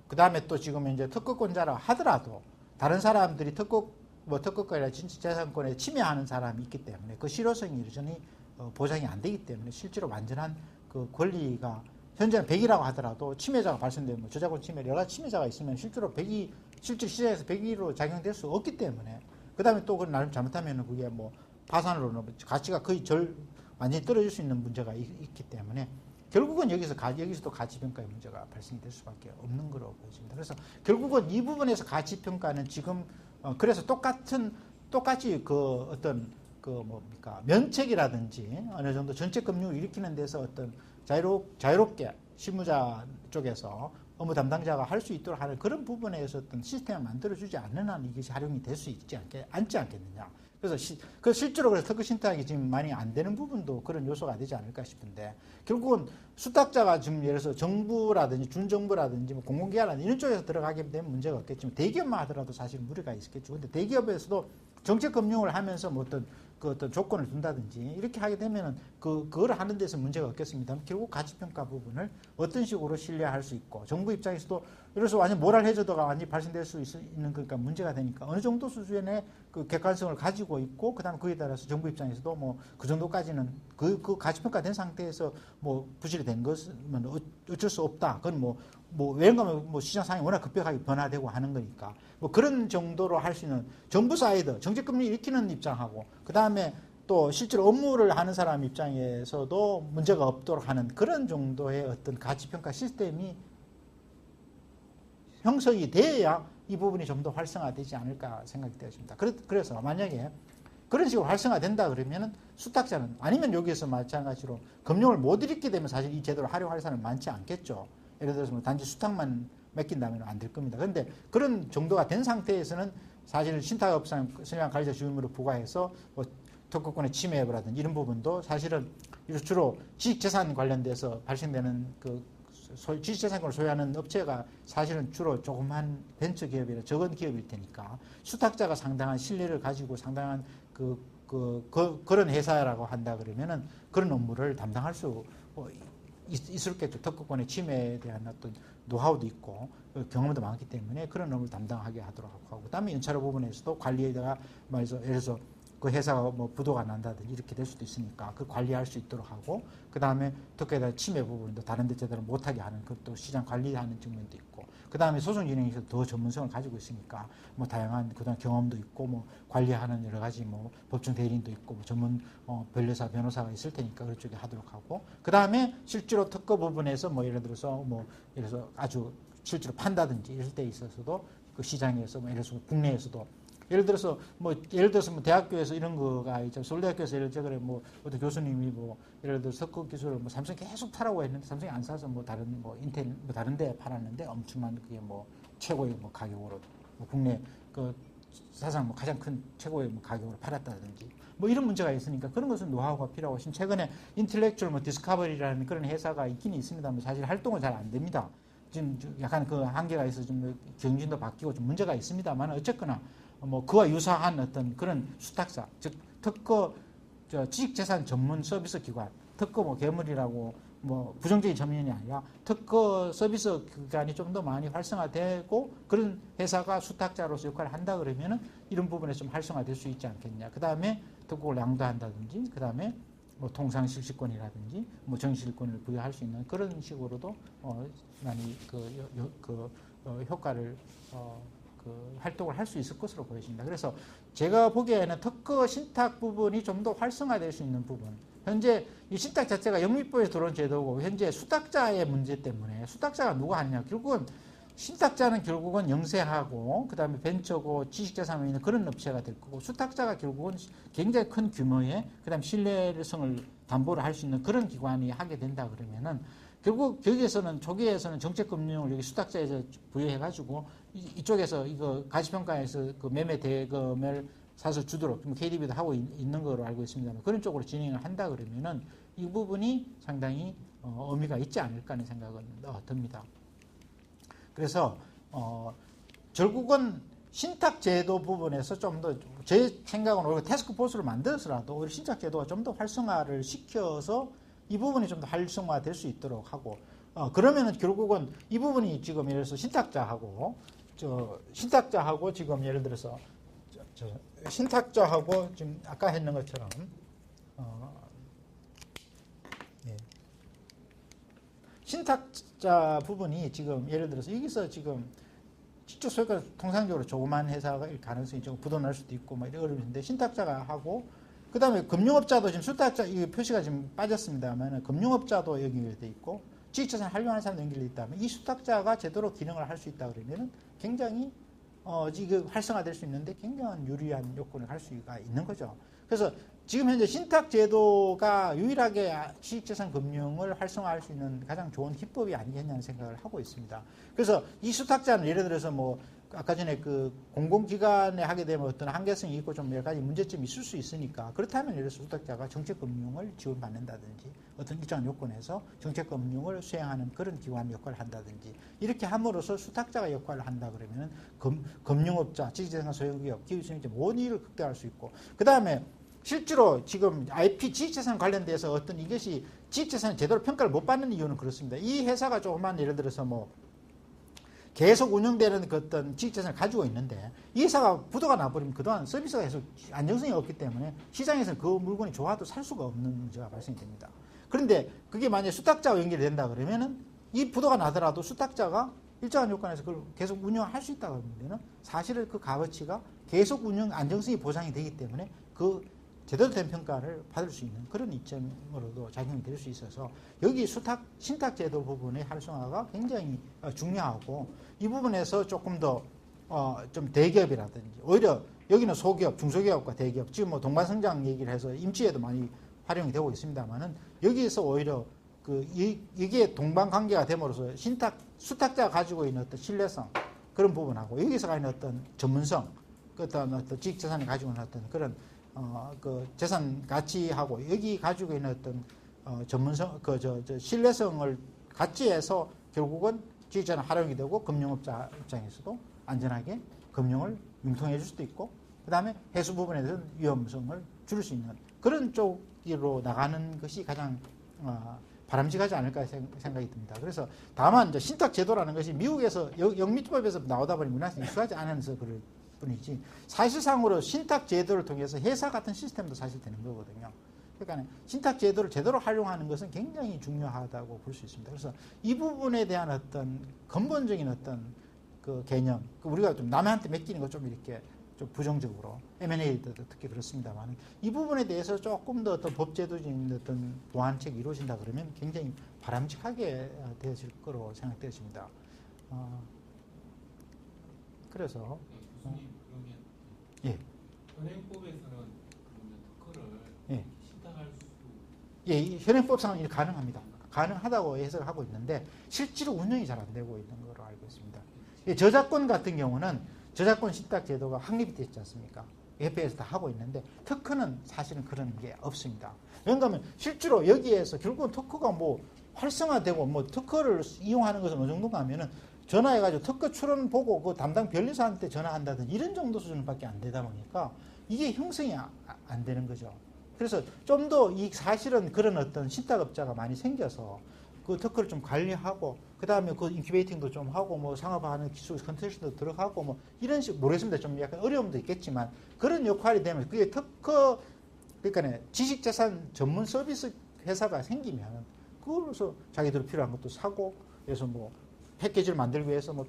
그 다음에 또 지금 이제 특허권자라 하더라도 다른 사람들이 특허권이나 진짜재산권에 침해하는 사람이 있기 때문에 그 실효성이 여전히 보장이 안 되기 때문에 실제로 완전한 그 권리가 현재는 100이라고 하더라도 침해자가 발생되면 저작권 침해 여러 가지 침해자가 있으면 실제로 시장에서 100으로 작용될 수 없기 때문에 그 다음에 또 나름 잘못하면 그게 파산으로는 가치가 거의 완전히 떨어질 수 있는 문제가 있기 때문에 결국은 여기서도 가치평가의 문제가 발생이 될 수밖에 없는 거로 보여집니다. 그래서 결국은 이 부분에서 가치평가는 지금 그래서 똑같이 면책이라든지 어느 정도 정책금융을 일으키는 데서 어떤 자유롭게 실무자 쪽에서 업무 담당자가 할 수 있도록 하는 그런 부분에서 어떤 시스템을 만들어주지 않는 한 이것이 활용이 될 수 않지 않겠느냐. 그래서 실제로 특허 신탁이 지금 많이 안 되는 부분도 그런 요소가 되지 않을까 싶은데 결국은 수탁자가 지금 예를 들어서 정부라든지 준정부라든지 공공기관이라든지 이런 쪽에서 들어가게 되면 문제가 없겠지만 대기업만 하더라도 사실 무리가 있겠죠. 근데 대기업에서도 정책금융을 하면서 어떤 조건을 둔다든지 이렇게 하게 되면은 그거를 하는 데서 문제가 없겠습니다. 결국 가치평가 부분을 어떤 식으로 신뢰할 수 있고 정부 입장에서도 예를 들어서 완전 모랄 해저드가 완전히 발생될 수 있는 그러니까 문제가 되니까 어느 정도 수준의 그 객관성을 가지고 있고 그다음에 그에 따라서 정부 입장에서도 그 정도까지는 그 가치평가된 상태에서 부실이 된 것은 어쩔 수 없다. 그건 왜냐하면 시장 상황이 워낙 급격하게 변화되고 하는 거니까 그런 정도로 할 수 있는 정부 사이드 정책금융 일으키는 입장하고 그 다음에 또 실제로 업무를 하는 사람 입장에서도 문제가 없도록 하는 그런 정도의 어떤 가치평가 시스템이 형성이 돼야 이 부분이 좀 더 활성화되지 않을까 생각이 되었습니다. 그래서 만약에 그런 식으로 활성화된다 그러면은 수탁자는 아니면 여기에서 마찬가지로 금융을 못 일으키게 되면 사실 이 제도를 활용할 사람은 많지 않겠죠. 예를 들어서 뭐 단지 수탁만 맡긴다면 안 될 겁니다. 그런데 그런 정도가 된 상태에서는 사실 신탁업상 선량 관리자 주임으로 부과해서 뭐 특허권의 침해라든지 이런 부분도 사실은 주로 지식재산 관련돼서 발생되는 그 지식재산권을 소유하는 업체가 사실은 주로 조그만 벤처기업이나 적은 기업일 테니까 수탁자가 상당한 신뢰를 가지고 상당한 그런 회사라고 한다 그러면은 그런 업무를 담당할 수 있을겠죠. 특허권의 침해에 대한 어떤 노하우도 있고 경험도 많기 때문에 그런 업무를 담당하게 하도록 하고 그다음에 연차로 부분에서도 관리에다가 말해서 예를 들어서 그 회사가 뭐 부도가 난다든지 이렇게 될 수도 있으니까 그 관리할 수 있도록 하고 그다음에 특허에다 침해 부분도 다른 데 제대로 못하게 하는 그것도 시장 관리하는 측면도 있고 그다음에 소송 진행에서 더 전문성을 가지고 있으니까 뭐 다양한 그다음 경험도 있고 뭐 관리하는 여러 가지 뭐 법정 대리인도 있고 뭐 전문 변리사 변호사가 있을 테니까 그쪽에 하도록 하고 그다음에 실제로 특허 부분에서 뭐 예를 들어서 아주 실제로 판다든지 이럴 때 있어서도 그 시장에서 뭐 예를 들어서 국내에서도 예를 들어서 뭐 대학교에서 이런 거가 있죠. 서울대학교에서 예를 들어 뭐 어떤 교수님이 뭐 예를 들어 석고 기술을 뭐 삼성이 계속 타라고 했는데 삼성이 안 사서 뭐 다른 뭐 인텔 뭐 다른 데 팔았는데 엄청난 그게 뭐 최고의 뭐 가격으로 뭐 국내 그 사상 뭐 가장 큰 최고의 뭐 가격으로 팔았다든지 뭐 이런 문제가 있으니까 그런 것은 노하우가 필요하고 지금 최근에 인텔렉츄얼 뭐 디스커버리라는 그런 회사가 있기는 있습니다만 사실 활동은 잘 안 됩니다. 지금 약간 그 한계가 있어서 좀 경진도 바뀌고 좀 문제가 있습니다만 어쨌거나 뭐 그와 유사한 어떤 그런 수탁사, 즉 특허 지식재산 전문 서비스 기관, 특허 뭐 괴물이라고 뭐 부정적인 전면이 아니라 특허 서비스 기관이 좀 더 많이 활성화되고 그런 회사가 수탁자로서 역할을 한다 그러면은 이런 부분에 좀 활성화될 수 있지 않겠냐. 그 다음에 특허를 양도한다든지, 그 다음에 뭐 통상실시권이라든지 뭐 정실권을 부여할 수 있는 그런 식으로도 많이 효과를 활동을 할 수 있을 것으로 보여집니다. 그래서 제가 보기에는 특허 신탁 부분이 좀 더 활성화될 수 있는 부분. 현재 이 신탁 자체가 영미법에 들어온 제도고 현재 수탁자의 문제 때문에 수탁자가 누가 하느냐. 결국은 신탁자는 결국은 영세하고 그다음에 벤처고 지식재산에 있는 그런 업체가 될 거고 수탁자가 결국은 굉장히 큰 규모의 그다음 신뢰성을 담보를 할 수 있는 그런 기관이 하게 된다 그러면은 결국 여기에서는 초기에서는 정책금융을 여기 수탁자에서 부여해가지고 이쪽에서 이거 가치평가에서 그 매매 대금을 사서 주도록 KDB도 하고 있는 거로 알고 있습니다만 그런 쪽으로 진행을 한다 그러면은 이 부분이 상당히 의미가 있지 않을까 하는 생각은 듭니다. 그래서 결국은 신탁제도 부분에서 좀 더 제 생각은 오히려 태스크포스를 만들어서라도 오히려 신탁제도가 좀 더 활성화를 시켜서 이 부분이 좀 더 활성화될 수 있도록 하고 그러면은 결국은 이 부분이 지금 예를 들어서 신탁자하고 지금 예를 들어서 신탁자하고 지금 아까 했는 것처럼 신탁자 부분이 지금 예를 들어서 여기서 지금 직접 소유가 통상적으로 조그만 회사가 가능성이 좀 부도날 수도 있고 뭐 이런 어려운데 신탁자가 하고 그 다음에 금융업자도 지금 수탁자 이 표시가 지금 빠졌습니다만 금융업자도 연결돼 있고 지식재산 활용하는 사람도 연결돼 있다면 이 수탁자가 제대로 기능을 할 수 있다 그러면 굉장히 지금 활성화될 수 있는데 굉장히 유리한 요건을 할 수가 있는 거죠. 그래서 지금 현재 신탁제도가 유일하게 지식재산 금융을 활성화할 수 있는 가장 좋은 기법이 아니겠냐는 생각을 하고 있습니다. 그래서 이 수탁자는 예를 들어서 뭐 아까 전에 그 공공기관에 하게 되면 어떤 한계성이 있고 좀 여러 가지 문제점이 있을 수 있으니까 그렇다면 예를 들어서 수탁자가 정책금융을 지원받는다든지 어떤 일정한 요건에서 정책금융을 수행하는 그런 기관 역할을 한다든지 이렇게 함으로써 수탁자가 역할을 한다 그러면 금융업자, 지식재산 소유기업, 기업수익자 모든 일을 극대화할 수 있고 그 다음에 실제로 지금 IP 지식재산 관련돼서 어떤 이것이 지식재산을 제대로 평가를 못 받는 이유는 그렇습니다. 이 회사가 조금만 예를 들어서 뭐 계속 운영되는 그 어떤 지식재산을 가지고 있는데 이 회사가 부도가 나버리면 그동안 서비스가 계속 안정성이 없기 때문에 시장에서 그 물건이 좋아도 살 수가 없는 문제가 발생이 됩니다. 그런데 그게 만약에 수탁자와 연결이 된다 그러면은 이 부도가 나더라도 수탁자가 일정한 요건에서 그걸 계속 운영할 수 있다 그러면 사실은 그 값어치가 계속 운영 안정성이 보장이 되기 때문에 그 제대로 된 평가를 받을 수 있는 그런 이점으로도 작용이 될 수 있어서 여기 신탁제도 부분의 활성화가 굉장히 중요하고 이 부분에서 조금 더 좀 대기업이라든지 오히려 여기는 소기업, 중소기업과 대기업 지금 뭐 동반성장 얘기를 해서 임치에도 많이 활용이 되고 있습니다만은 여기에서 오히려 이게 동반 관계가 됨으로써 수탁자가 가지고 있는 어떤 신뢰성 그런 부분하고 여기서 가지고 있는 어떤 전문성, 어떤 지식 재산이 가지고 있는 어떤 그런 그 재산 가치하고 여기 가지고 있는 어떤 전문성, 신뢰성을 같이 해서 결국은 지식 재산 활용이 되고 금융업자 입장에서도 안전하게 금융을 융통해 줄 수도 있고 그다음에 해수 부분에 대해서는 위험성을 줄일 수 있는 그런 쪽으로 나가는 것이 가장 바람직하지 않을까 생각이 듭니다. 그래서 다만 이제 신탁 제도라는 것이 미국에서 영미법에서 나오다 보니 우리나라에서 익숙하지 않아서 그럴 뿐이지 사실상으로 신탁 제도를 통해서 회사 같은 시스템도 사실 되는 거거든요. 그러니까 신탁 제도를 제대로 활용하는 것은 굉장히 중요하다고 볼 수 있습니다. 그래서 이 부분에 대한 어떤 근본적인 어떤 그 개념, 우리가 좀 남한테 맡기는 거 좀 이렇게 좀 부정적으로 M&A도 특히 그렇습니다만 이 부분에 대해서 조금 더 어떤 법제도적인 어떤 보완책이 이루어진다 그러면 굉장히 바람직하게 되어질 거로 생각되어집니다. 그래서 교수님 그러면 예. 현행법에서는 그러면 특허를 예. 신탁할 수 예, 이 현행법상은 가능합니다. 가능하다고 해석을 하고 있는데 실제로 운영이 잘 안 되고 있는 거로 알고 있습니다. 예, 저작권 같은 경우는 저작권 신탁 제도가 확립이 됐지 않습니까? 협회에서 다 하고 있는데 특허는 사실은 그런 게 없습니다. 왜냐하면 실제로 여기에서 결국은 특허가 뭐 활성화되고 뭐 특허를 이용하는 것은 어느 정도가 하면은 전화해가지고 특허 출원 보고 그 담당 변리사한테 전화한다든지 이런 정도 수준밖에 안 되다 보니까 이게 형성이 안 되는 거죠. 그래서 좀 더 이 사실은 그런 어떤 신탁업자가 많이 생겨서 그 특허를 좀 관리하고 그 다음에 그 인큐베이팅도 좀 하고 뭐 상업화하는 기술 컨텐츠도 들어가고 뭐 이런 식 모르겠습니다. 좀 약간 어려움도 있겠지만 그런 역할이 되면 그게 특허 그러니까 지식재산 전문 서비스 회사가 생기면 그걸로서 자기들 필요한 것도 사고 그래서 뭐 패키지를 만들기 위해서 뭐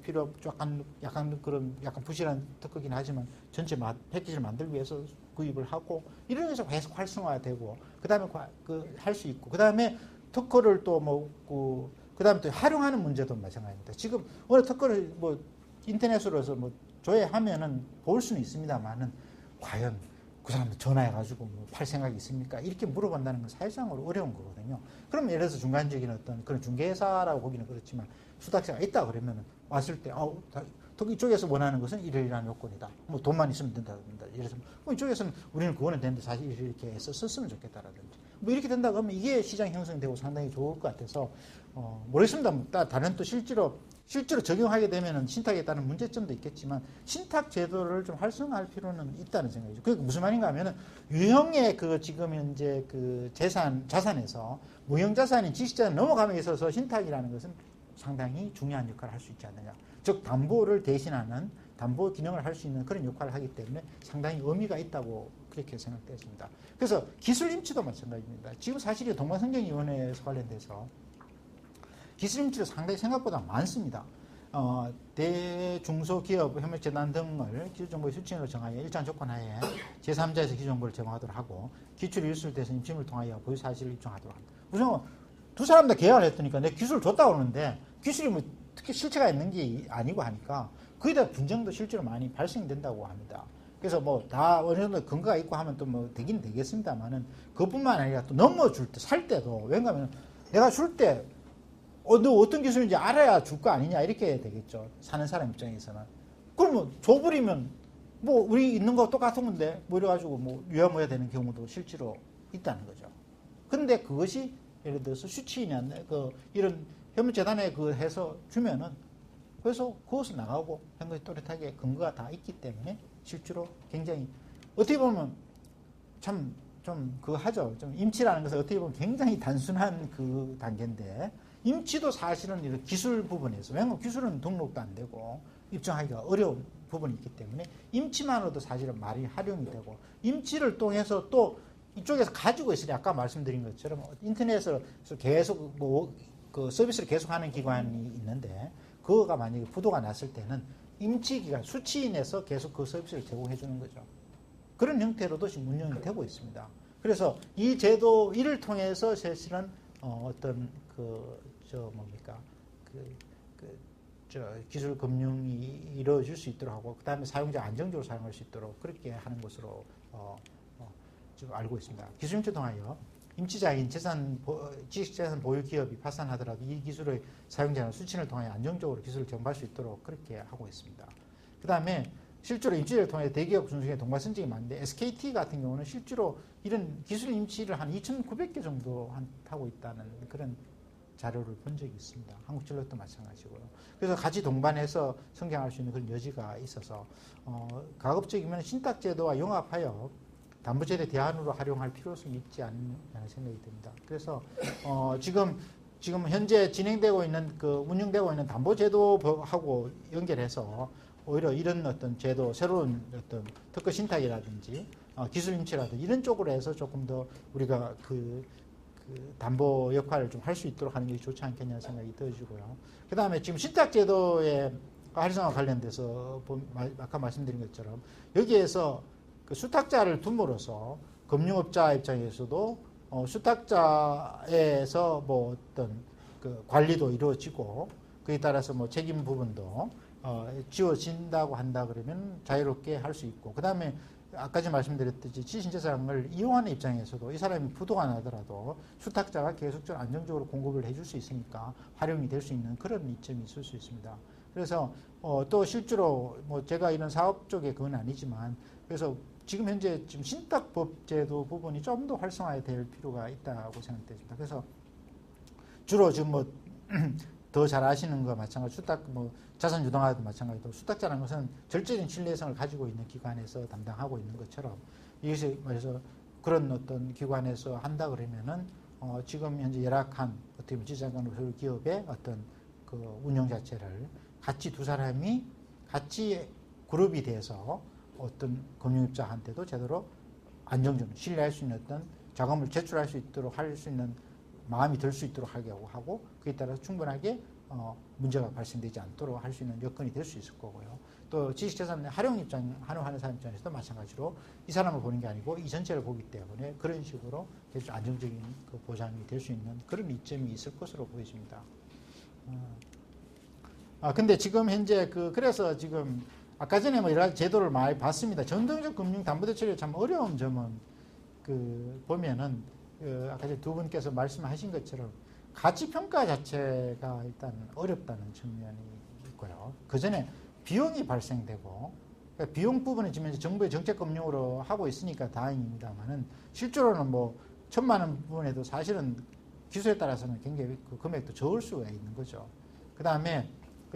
약간 그런 약간 부실한 특허긴 하지만 전체 패키지를 만들기 위해서 구입을 하고 이런 데서 계속 활성화되고 그다음에 할 수 있고 그다음에 특허를 또 뭐 그다음에 또 활용하는 문제도 마찬가지입니다. 지금 어느 특허를 뭐 인터넷으로 해서 뭐 조회하면은 볼 수는 있습니다만은 과연 그 사람들 전화해가지고 뭐 팔 생각이 있습니까? 이렇게 물어본다는 건 사실상으로 어려운 거거든요. 그럼 예를 들어서 중간적인 어떤 그런 중개사라고 보기는 그렇지만 수탁자가 있다 그러면 왔을 때 이쪽에서 원하는 것은 이러이러한 요건이다. 뭐 돈만 있으면 된다. 이래서 뭐 이쪽에서는 우리는 그거는 되는데 사실 이렇게 해서 썼으면 좋겠다라든지 뭐 이렇게 된다 그러면 이게 시장 형성되고 상당히 좋을 것 같아서 모르겠습니다. 뭐 다른 또 실제로 적용하게 되면은 신탁에 따른 문제점도 있겠지만 신탁 제도를 좀 활성화할 필요는 있다는 생각이죠. 그게 무슨 말인가 하면은 유형의 그 지금 현재 그 자산에서 무형 자산인 지식자산 넘어감에 있어서 신탁이라는 것은 상당히 중요한 역할을 할 수 있지 않느냐. 즉 담보를 대신하는 담보 기능을 할 수 있는 그런 역할을 하기 때문에 상당히 의미가 있다고 그렇게 생각되었습니다. 그래서 기술 임치도 마찬가지입니다. 지금 사실 동반성장위원회에서 관련돼서 기술 임치도 상당히 생각보다 많습니다. 대중소기업 협력재단 등을 기술정보의 수치인으로 정하여 일정 조건 하에 제3자에서 기술정보를 제공하도록 하고 기출 일수를 대해서 임침을 통하여 보유 사실을 입증하도록 합니다. 우선 두 사람 다 계약을 했으니까 내 기술을 줬다고 그러는데 기술이 뭐 특히 실체가 있는 게 아니고 하니까 거기에 대한 분쟁도 실제로 많이 발생된다고 합니다. 그래서 뭐 다 어느 정도 근거가 있고 하면 또 뭐 되긴 되겠습니다만은 그뿐만 아니라 또 넘어줄 때 살 때도 왜냐하면 내가 줄 때 너 어떤 기술인지 알아야 줄 거 아니냐 이렇게 되겠죠. 사는 사람 입장에서는. 그러면 줘버리면 뭐 우리 있는 거 똑같은 건데 뭐 이래가지고 뭐 유야무야 되는 경우도 실제로 있다는 거죠. 근데 그것이 예를 들어서 수치이냐 이런 협력재단에 해서 주면은 그래서 그것을 나가고 한 것이 또렷하게 근거가 다 있기 때문에 실제로 굉장히 어떻게 보면 참 좀 하죠. 좀 임치라는 것은 어떻게 보면 굉장히 단순한 그 단계인데 임치도 사실은 이런 기술 부분에서 왜냐하면 기술은 등록도 안 되고 입증하기가 어려운 부분이 있기 때문에 임치만으로도 사실은 많이 활용이 되고 임치를 통해서 또 이쪽에서 가지고 있으니 아까 말씀드린 것처럼 인터넷에서 계속 그 서비스를 계속하는 기관이 있는데 그거가 만약에 부도가 났을 때는 임치기관 수치인에서 계속 그 서비스를 제공해 주는 거죠. 그런 형태로도 지금 운영이 되고 있습니다. 그래서 이 제도 이를 통해서 사실은 어떤 기술 금융이 이루어질 수 있도록 하고 그다음에 사용자 안정적으로 사용할 수 있도록 그렇게 하는 것으로 지금 알고 있습니다. 기술 임체 통하여 임치자인 지식재산 보유 기업이 파산하더라도 이 기술의 사용자는 수신을 통하여 안정적으로 기술을 정발할 수 있도록 그렇게 하고 있습니다. 그다음에 실제로 임치를 통해 대기업 중에 동반 선정이 많은데 SKT 같은 경우는 실제로 이런 기술 임치를 한 2,900개 정도 하고 있다는 그런 자료를 본 적이 있습니다. 한국전력도 마찬가지고요. 그래서 같이 동반해서 성장할 수 있는 그런 여지가 있어서 가급적이면 신탁제도와 융합하여 담보제도 대안으로 활용할 필요성이 있지 않는 생각이 듭니다. 그래서 지금 현재 진행되고 있는 운영되고 있는 담보제도하고 연결해서 오히려 이런 어떤 제도, 새로운 어떤 특허 신탁이라든지 기술 임치라든지 이런 쪽으로 해서 조금 더 우리가 그 담보 역할을 좀 할 수 있도록 하는 게 좋지 않겠냐는 생각이 들어지고요. 그 다음에 지금 신탁제도의 활성화 관련돼서 아까 말씀드린 것처럼 여기에서 그 수탁자를 둠으로써 금융업자 입장에서도 수탁자에서 뭐 어떤 그 관리도 이루어지고 그에 따라서 뭐 책임 부분도 지워진다고 한다 그러면 자유롭게 할 수 있고 그 다음에 아까 전 말씀드렸듯이 지신재산을 이용하는 입장에서도 이 사람이 부도가 나더라도 수탁자가 계속적으로 안정적으로 공급을 해줄 수 있으니까 활용이 될 수 있는 그런 이점이 있을 수 있습니다. 그래서 또 실제로 뭐 제가 이런 사업 쪽에 그건 아니지만 그래서 지금 현재 지금 신탁법제도 부분이 좀 더 활성화될 필요가 있다고 생각됩니다. 그래서 주로 지금 뭐 더 잘 아시는 거 마찬가지 수탁 뭐 자산 유동화도 마찬가지로 수탁자라는 것은 절대적인 신뢰성을 가지고 있는 기관에서 담당하고 있는 것처럼 이것이 그래서 그런 어떤 기관에서 한다 그러면은 지금 현재 열악한 어떻게 보면 지자간 기업의 어떤 그 운영 자체를 같이 두 사람이 같이 그룹이 돼서 어떤 금융업자한테도 제대로 안정적으로 신뢰할 수 있는 어떤 자금을 제출할 수 있도록 할 수 있는 마음이 들 수 있도록 하고 그에 따라서 충분하게 문제가 발생되지 않도록 할 수 있는 여건이 될 수 있을 거고요. 또 지식재산 활용하는 사람 입장에서도 마찬가지로 이 사람을 보는 게 아니고 이 전체를 보기 때문에 그런 식으로 계속 안정적인 그 보장이 될 수 있는 그런 이점이 있을 것으로 보여집니다. 근데 지금 현재 그래서 지금 아까 전에 뭐 여러 가지 제도를 많이 봤습니다. 전통적 금융 담보대출의 참 어려운 점은 보면은 아까 전에 두 분께서 말씀하신 것처럼 가치평가 자체가 일단 어렵다는 측면이 있고요. 그 전에 비용이 발생되고 그러니까 비용 부분은 지금 정부의 정책금융으로 하고 있으니까 다행입니다만은 실제로는 뭐 1,000만 원 부분에도 사실은 기술에 따라서는 굉장히 그 금액도 적을 수가 있는 거죠. 그 다음에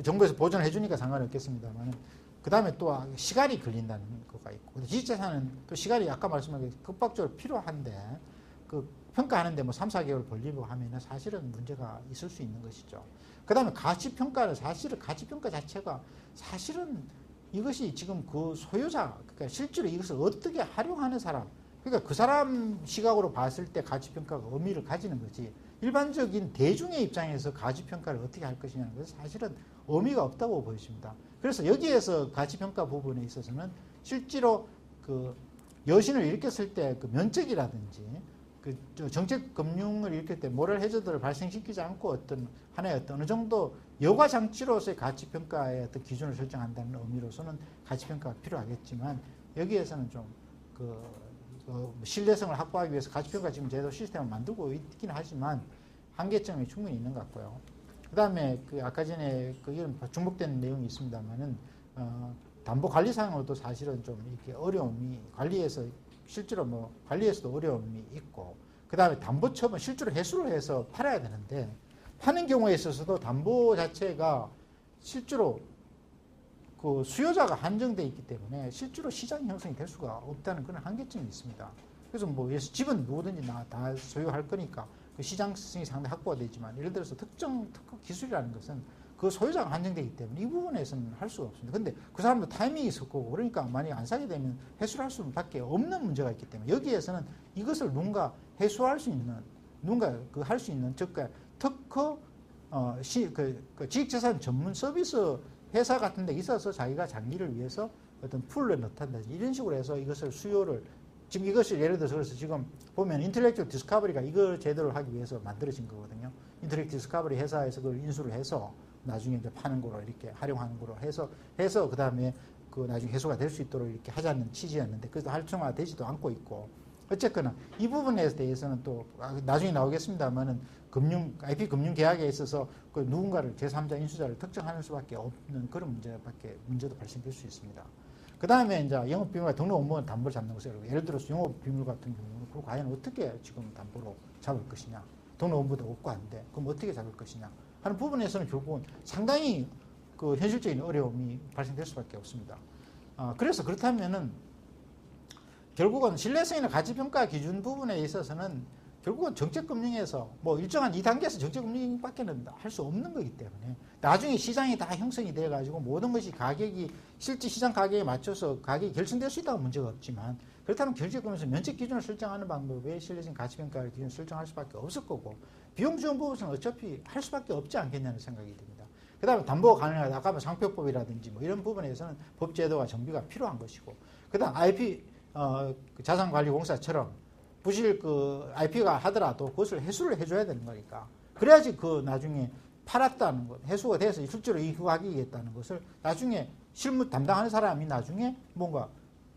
정부에서 보전을 해주니까 상관없겠습니다만은 그 다음에 또 시간이 걸린다는 거가 있고 지식재산은 또 시간이 아까 말씀하신 급박적으로 필요한데 그 평가하는데 뭐 3, 4개월 걸리고 하면은 사실은 문제가 있을 수 있는 것이죠. 그 다음에 가치평가는 사실은 가치평가 자체가 사실은 이것이 지금 그 소유자, 그러니까 실제로 이것을 어떻게 활용하는 사람, 그러니까 그 사람 시각으로 봤을 때 가치평가가 의미를 가지는 거지 일반적인 대중의 입장에서 가치평가를 어떻게 할 것이냐는 것은 사실은 의미가 없다고 보여집니다. 그래서 여기에서 가치평가 부분에 있어서는 실제로 그 여신을 일으켰을 때 그 면적이라든지 그 정책 금융을 일으킬 때 모럴 해저드를 발생시키지 않고 어떤 하나의 어떤 어느 정도 여과 장치로서의 가치평가의 어떤 기준을 설정한다는 의미로서는 가치평가가 필요하겠지만 여기에서는 좀 신뢰성을 확보하기 위해서 가치평가 지금 제도 시스템을 만들고 있긴 하지만 한계점이 충분히 있는 것 같고요. 그 다음에 아까 전에 이런 중복되는 내용이 있습니다만은 담보관리상으로도 사실은 좀 이렇게 어려움이 실제로 뭐 관리에서도 어려움이 있고 그 다음에 담보처분 실제로 회수를 해서 팔아야 되는데 파는 경우에 있어서도 담보 자체가 실제로 그 수요자가 한정되어 있기 때문에 실제로 시장 형성이 될 수가 없다는 그런 한계점이 있습니다. 그래서 뭐 집은 누구든지 다 소유할 거니까 그 시장성이 상당히 확보가 되지만 예를 들어서 특정 특허 기술이라는 것은 그 소유자가 한정되기 때문에 이 부분에서는 할 수가 없습니다. 근데 그 사람도 타이밍이 있을 거고 그러니까 만약에 안 사게 되면 해소를 할 수밖에 없는 문제가 있기 때문에 여기에서는 이것을 누군가 해소할 수 있는 누군가 할 수 있는 즉 특허 지식재산 전문 서비스 회사 같은 데 있어서 자기가 장기를 위해서 어떤 풀을 넣던다든지 이런 식으로 해서 이것을 수요를 지금 이것을 예를 들어서 그래서 지금 보면 인텔렉츄얼 디스커버리가 이걸 제대로 하기 위해서 만들어진 거거든요. 인텔렉츄얼 디스커버리 회사에서 그걸 인수를 해서 나중에 이제 파는 거로 이렇게 활용하는 거로 해서 그다음에 그 나중에 해소가 될 수 있도록 이렇게 하자는 취지였는데 그래도 활성화되지도 않고 있고 어쨌거나 이 부분에 대해서는 또 나중에 나오겠습니다만은 IP 금융 계약에 있어서 그 누군가를 제3자 인수자를 특정하는 수밖에 없는 그런 문제도 발생될 수 있습니다. 그 다음에 이제 영업비밀과 등록 업무는 담보를 잡는 것을 예를 들어서 영업비밀 같은 경우는 그걸 과연 어떻게 지금 담보로 잡을 것이냐. 등록 업무도 없고 한데 그럼 어떻게 잡을 것이냐 하는 부분에서는 결국은 상당히 그 현실적인 어려움이 발생될 수밖에 없습니다. 그래서 그렇다면은 결국은 신뢰성이나 가치평가 기준 부분에 있어서는 결국은 정책금융에서 뭐 일정한 2단계에서 정책금융밖에는 할 수 없는 거기 때문에 나중에 시장이 다 형성이 돼가지고 모든 것이 가격이 실제 시장 가격에 맞춰서 가격이 결정될 수 있다고 문제가 없지만 그렇다면 정책금융에서 면책 기준을 설정하는 방법에 신뢰성 가치평가 기준을 설정할 수밖에 없을 거고 비용 지원 부분은 어차피 할 수밖에 없지 않겠냐는 생각이 듭니다. 그 다음에 담보가 가능하다. 아까 뭐 상표법이라든지 뭐 이런 부분에서는 법 제도와 정비가 필요한 것이고 그 다음 IP 자산관리공사처럼 부실 그 IP가 하더라도 그것을 회수를 해줘야 되는 거니까 그래야지 그 나중에 팔았다는 것, 회수가 돼서 실제로 이후하기겠다는 것을 나중에 실무 담당하는 사람이 나중에 뭔가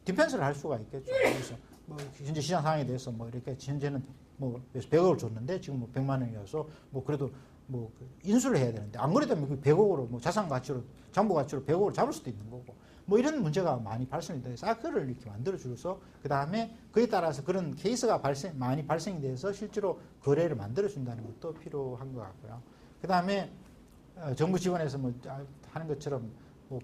디펜스를 할 수가 있겠죠. 그래서 뭐 현재 시장 상황에 대해서 뭐 이렇게 현재는 뭐 100억을 줬는데 지금 뭐 100만 원이어서 뭐 그래도 뭐 인수를 해야 되는데 안 그래도 100억으로 뭐 자산 가치로 장부 가치로 100억을 잡을 수도 있는 거고 뭐 이런 문제가 많이 발생이 돼서 사클을 이렇게 만들어 주어서 그 다음에 그에 따라서 그런 케이스가 많이 발생이 돼서 실제로 거래를 만들어 준다는 것도 필요한 것 같고요. 그 다음에 정부 지원에서 뭐 하는 것처럼 뭐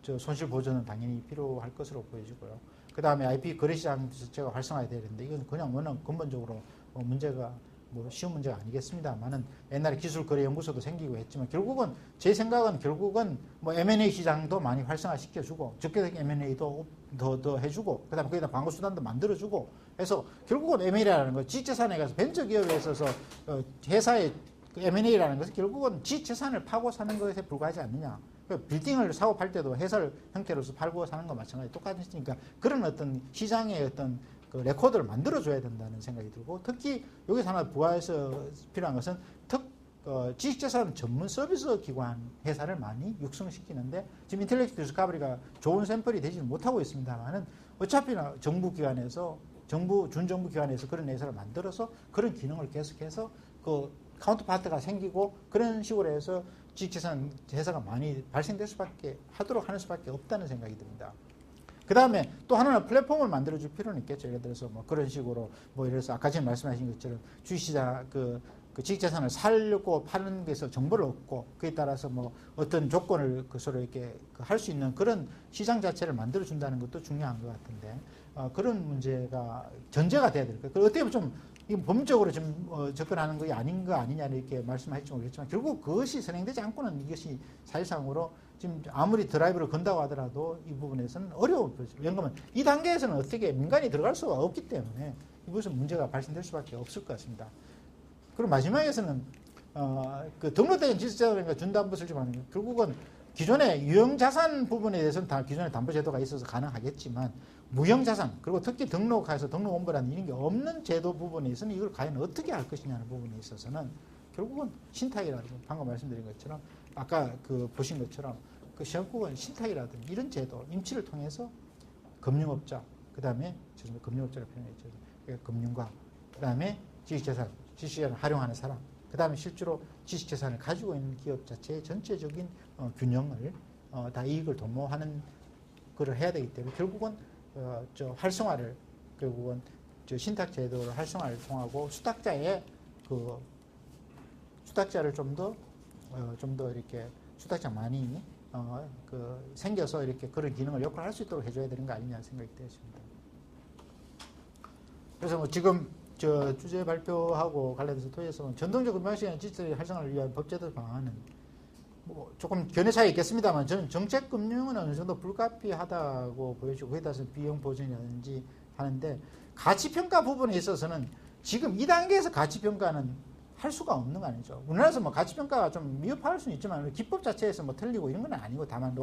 저 손실 보전은 당연히 필요할 것으로 보여지고요. 그 다음에 IP 거래 시장 자체가 활성화해야 되는데 이건 그냥 워낙 근본적으로 문제가 뭐 쉬운 문제가 아니겠습니다만은 옛날에 기술거래연구소도 생기고 했지만 결국은 제 생각은 결국은 뭐 M&A 시장도 많이 활성화시켜주고 적극적인 M&A도 더 해주고 그다음에 거기다 광고 수단도 만들어주고 해서 결국은 M&A라는 거 지재산에 가서 벤처기업에 있어서 회사의 M&A라는 것은 결국은 지재산을 파고 사는 것에 불과하지 않느냐. 빌딩을 사고 팔 때도 회사를 형태로서 팔고 사는 거 마찬가지 똑같으니까 그런 어떤 시장의 어떤 그 레코드를 만들어줘야 된다는 생각이 들고 특히 여기서 하나 부과해서 필요한 것은 지식재산 전문 서비스 기관 회사를 많이 육성시키는데 지금 인텔렉트 디스커버리가 좋은 샘플이 되지는 못하고 있습니다만은 어차피나 정부 기관에서 준정부 기관에서 그런 회사를 만들어서 그런 기능을 계속해서 그 카운터파트가 생기고 그런 식으로 해서 지식재산 회사가 많이 발생될 수밖에 하도록 하는 수밖에 없다는 생각이 듭니다. 그 다음에 또 하나는 플랫폼을 만들어줄 필요는 있겠죠. 예를 들어서 뭐 그런 식으로 뭐 예를 들어서 아까 전에 말씀하신 것처럼 주식시장 그 지식재산을 살고 파는 데서 정보를 얻고 그에 따라서 뭐 어떤 조건을 서로 이렇게 할 수 있는 그런 시장 자체를 만들어준다는 것도 중요한 것 같은데 그런 문제가 전제가 돼야 될 거예요. 어떻게 보면 좀 이거 법적으로 좀 접근하는 것이 아닌 거 아니냐 이렇게 말씀하실지 모르겠지만 결국 그것이 선행되지 않고는 이것이 사실상으로 지금 아무리 드라이브를 건다고 하더라도 이 부분에서는 어려운 거죠. 왜냐하면 이 단계에서는 어떻게 민간이 들어갈 수가 없기 때문에 이것은 문제가 발생될 수밖에 없을 것 같습니다. 그리고 마지막에서는 그 등록된 지식자들과 준담보 설정하는 결국은 기존의 유형자산 부분에 대해서는 다 기존의 담보제도가 있어서 가능하겠지만 무형자산 그리고 특히 등록해서 등록원부라는 이런 게 없는 제도 부분에 있어서는 이걸 과연 어떻게 할 것이냐는 부분에 있어서는 결국은 신탁이라든지 방금 말씀드린 것처럼 아까 그 보신 것처럼 그 결국은 신탁이라든지 이런 제도 임치를 통해서 금융업자 그다음에 죄송합니다 금융업자를 표현했죠. 그러니까 금융과 그다음에 지식재산을 활용하는 사람 그다음에 실제로 지식재산을 가지고 있는 기업 자체의 전체적인 균형을 다 이익을 도모하는 것을 해야 되기 때문에 결국은 활성화를 결국은 신탁 제도를 활성화를 통하고 수탁자의 그 수탁자를 좀 더 이렇게 수탁자 많이 생겨서 이렇게 그런 기능을 역할할 수 있도록 해줘야 되는 거 아니냐 생각이 되었습니다. 그래서 뭐 지금 주제 발표하고 관련해서 토의에서 전통적 금융시장 지식의 활성화를 위한 법제도 방안은 뭐 조금 견해 차이 있겠습니다만 저는 정책 금융은 어느 정도 불가피하다고 보여지고 거기에 따라서 비용 보전이라든지 하는데 가치평가 부분에 있어서는 지금 2단계에서 가치평가는 할 수가 없는 거 아니죠. 우리나라에서 뭐 가치평가가 좀 미흡할 수는 있지만 기법 자체에서 뭐 틀리고 이런 건 아니고 다만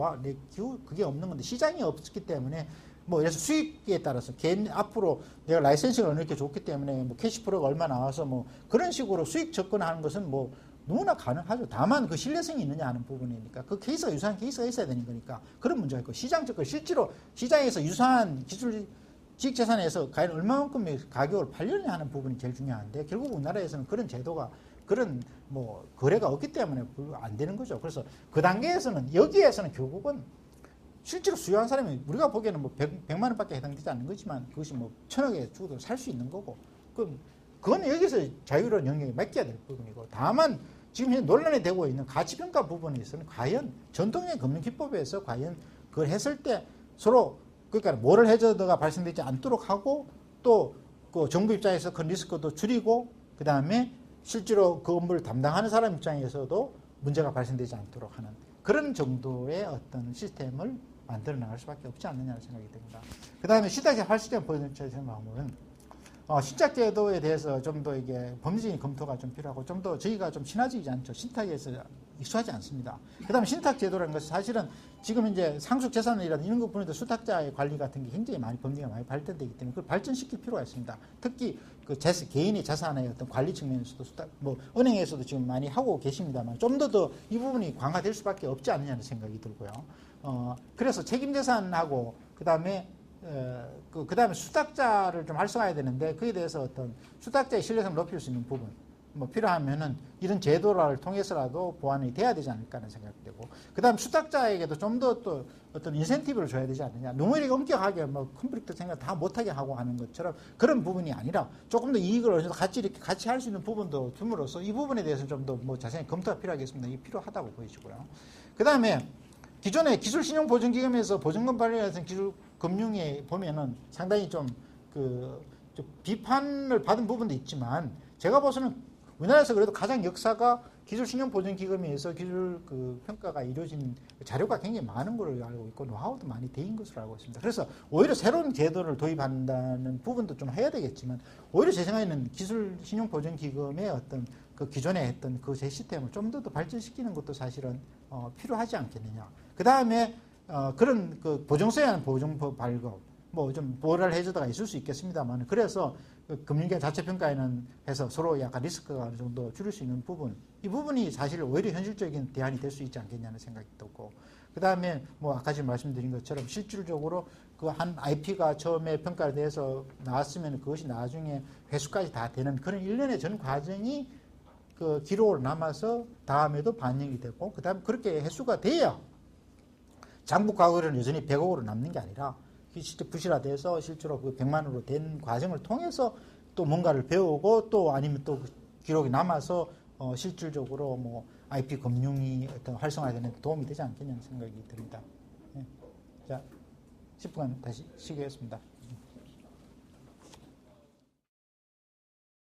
그게 없는 건데 시장이 없기 때문에 뭐 그래서 수익에 따라서 개인 앞으로 내가 라이센싱을 이렇게 줬기 때문에 뭐 캐시플로가 얼마 나와서 뭐 그런 식으로 수익 접근하는 것은 뭐 누구나 가능하죠. 다만 그 신뢰성이 있느냐 하는 부분이니까 그 케이스가 유사한 케이스가 있어야 되는 거니까 그런 문제가 있고 시장적 실제로 시장에서 유사한 기술 지식재산에서 과연 얼마만큼의 가격을 팔려냐 하는 부분이 제일 중요한데 결국 우리나라에서는 그런 제도가 그런 뭐 거래가 없기 때문에 안 되는 거죠. 그래서 그 단계에서는 여기에서는 결국은 실제로 수요한 사람이 우리가 보기에는 뭐 100만 원밖에 해당되지 않는 거지만 그것이 뭐 1,000억에 주고도 살 수 있는 거고 그건 여기서 자유로운 영역에 맡겨야 될 부분이고 다만 지금 현재 논란이 되고 있는 가치평가 부분에서는 과연 전통의 금융기법에서 과연 그걸 했을 때 서로 그러니까 모럴 해저드가 발생되지 않도록 하고 또 그 정부 입장에서 그 리스크도 줄이고 그 다음에 실제로 그 업무를 담당하는 사람 입장에서도 문제가 발생되지 않도록 하는 그런 정도의 어떤 시스템을 만들어 나갈 수밖에 없지 않느냐는 생각이 듭니다. 그 다음에 신탁제 80점 보여주는 마음은 신탁제도에 대해서 좀 더 이게 법리적인 검토가 좀 필요하고 좀 더 저희가 좀 친화적이지 않죠. 신탁에서 익숙하지 않습니다. 그 다음에 신탁제도라는 것은 사실은 지금 이제 상속재산이라든 이런 것 보는데 수탁자의 관리 같은 게 굉장히 많이 법리가 많이 발달되기 때문에 그걸 발전시킬 필요가 있습니다. 특히 그 개인의 자산의 어떤 관리 측면에서도 뭐 은행에서도 지금 많이 하고 계십니다만 좀 더 이 부분이 강화될 수밖에 없지 않느냐는 생각이 들고요. 그래서 책임재산하고 그다음에 수탁자를 좀 활성화해야 되는데 그에 대해서 어떤 수탁자의 신뢰성을 높일 수 있는 부분 뭐 필요하면은 이런 제도를 통해서라도 보완이 돼야 되지 않을까 하는 생각이 되고 그다음 수탁자에게도 좀 더 또 어떤 인센티브를 줘야 되지 않느냐 너무 이렇게 엄격하게 뭐 컴플릭트 생각 다 못하게 하고 하는 것처럼 그런 부분이 아니라 조금 더 이익을 어느 정도 같이 할 수 있는 부분도 줌으로써 이 부분에 대해서 좀 더 뭐 자세히 검토가 필요하겠습니다. 이게 필요하다고 보이시고요. 그다음에 기존의 기술신용보증기금에서 보증금 발행하는 기술 금융에 보면은 상당히 좀 비판을 받은 부분도 있지만 제가 봐서는 우리나라에서 그래도 가장 역사가 기술신용보증기금에서 기술 평가가 이루어진 자료가 굉장히 많은 걸로 알고 있고 노하우도 많이 돼인 것으로 알고 있습니다. 그래서 오히려 새로운 제도를 도입한다는 부분도 좀 해야 되겠지만 오히려 제 생각에는 기술신용보증기금의 어떤 그 기존에 했던 그 제 시스템을 좀 더 발전시키는 것도 사실은 필요하지 않겠느냐. 그 다음에 그런 그 보증서에 하는 보증법 발급 뭐 좀 모럴 해저드가 있을 수 있겠습니다만 그래서 금융기관 자체 평가에는 해서 서로 약간 리스크가 어느 정도 줄일 수 있는 부분 이 부분이 사실 오히려 현실적인 대안이 될 수 있지 않겠냐는 생각이 들고 그 다음에 뭐 아까 지금 말씀드린 것처럼 실질적으로 그 한 IP가 처음에 평가를 돼서 나왔으면 그것이 나중에 회수까지 다 되는 그런 일련의 전 과정이 그 기록으로 남아서 다음에도 반영이 되고 그 다음에 그렇게 회수가 돼야 장부 과거는 여전히 100억으로 남는 게 아니라 실제 부실화돼서 실제로 그 100만 원으로 된 과정을 통해서 또 뭔가를 배우고 또 아니면 또 기록이 남아서 실질적으로 뭐 IP 금융이 어떤 활성화되는 데 도움이 되지 않겠냐는 생각이 듭니다. 네. 자, 10분 다시 쉬겠습니다.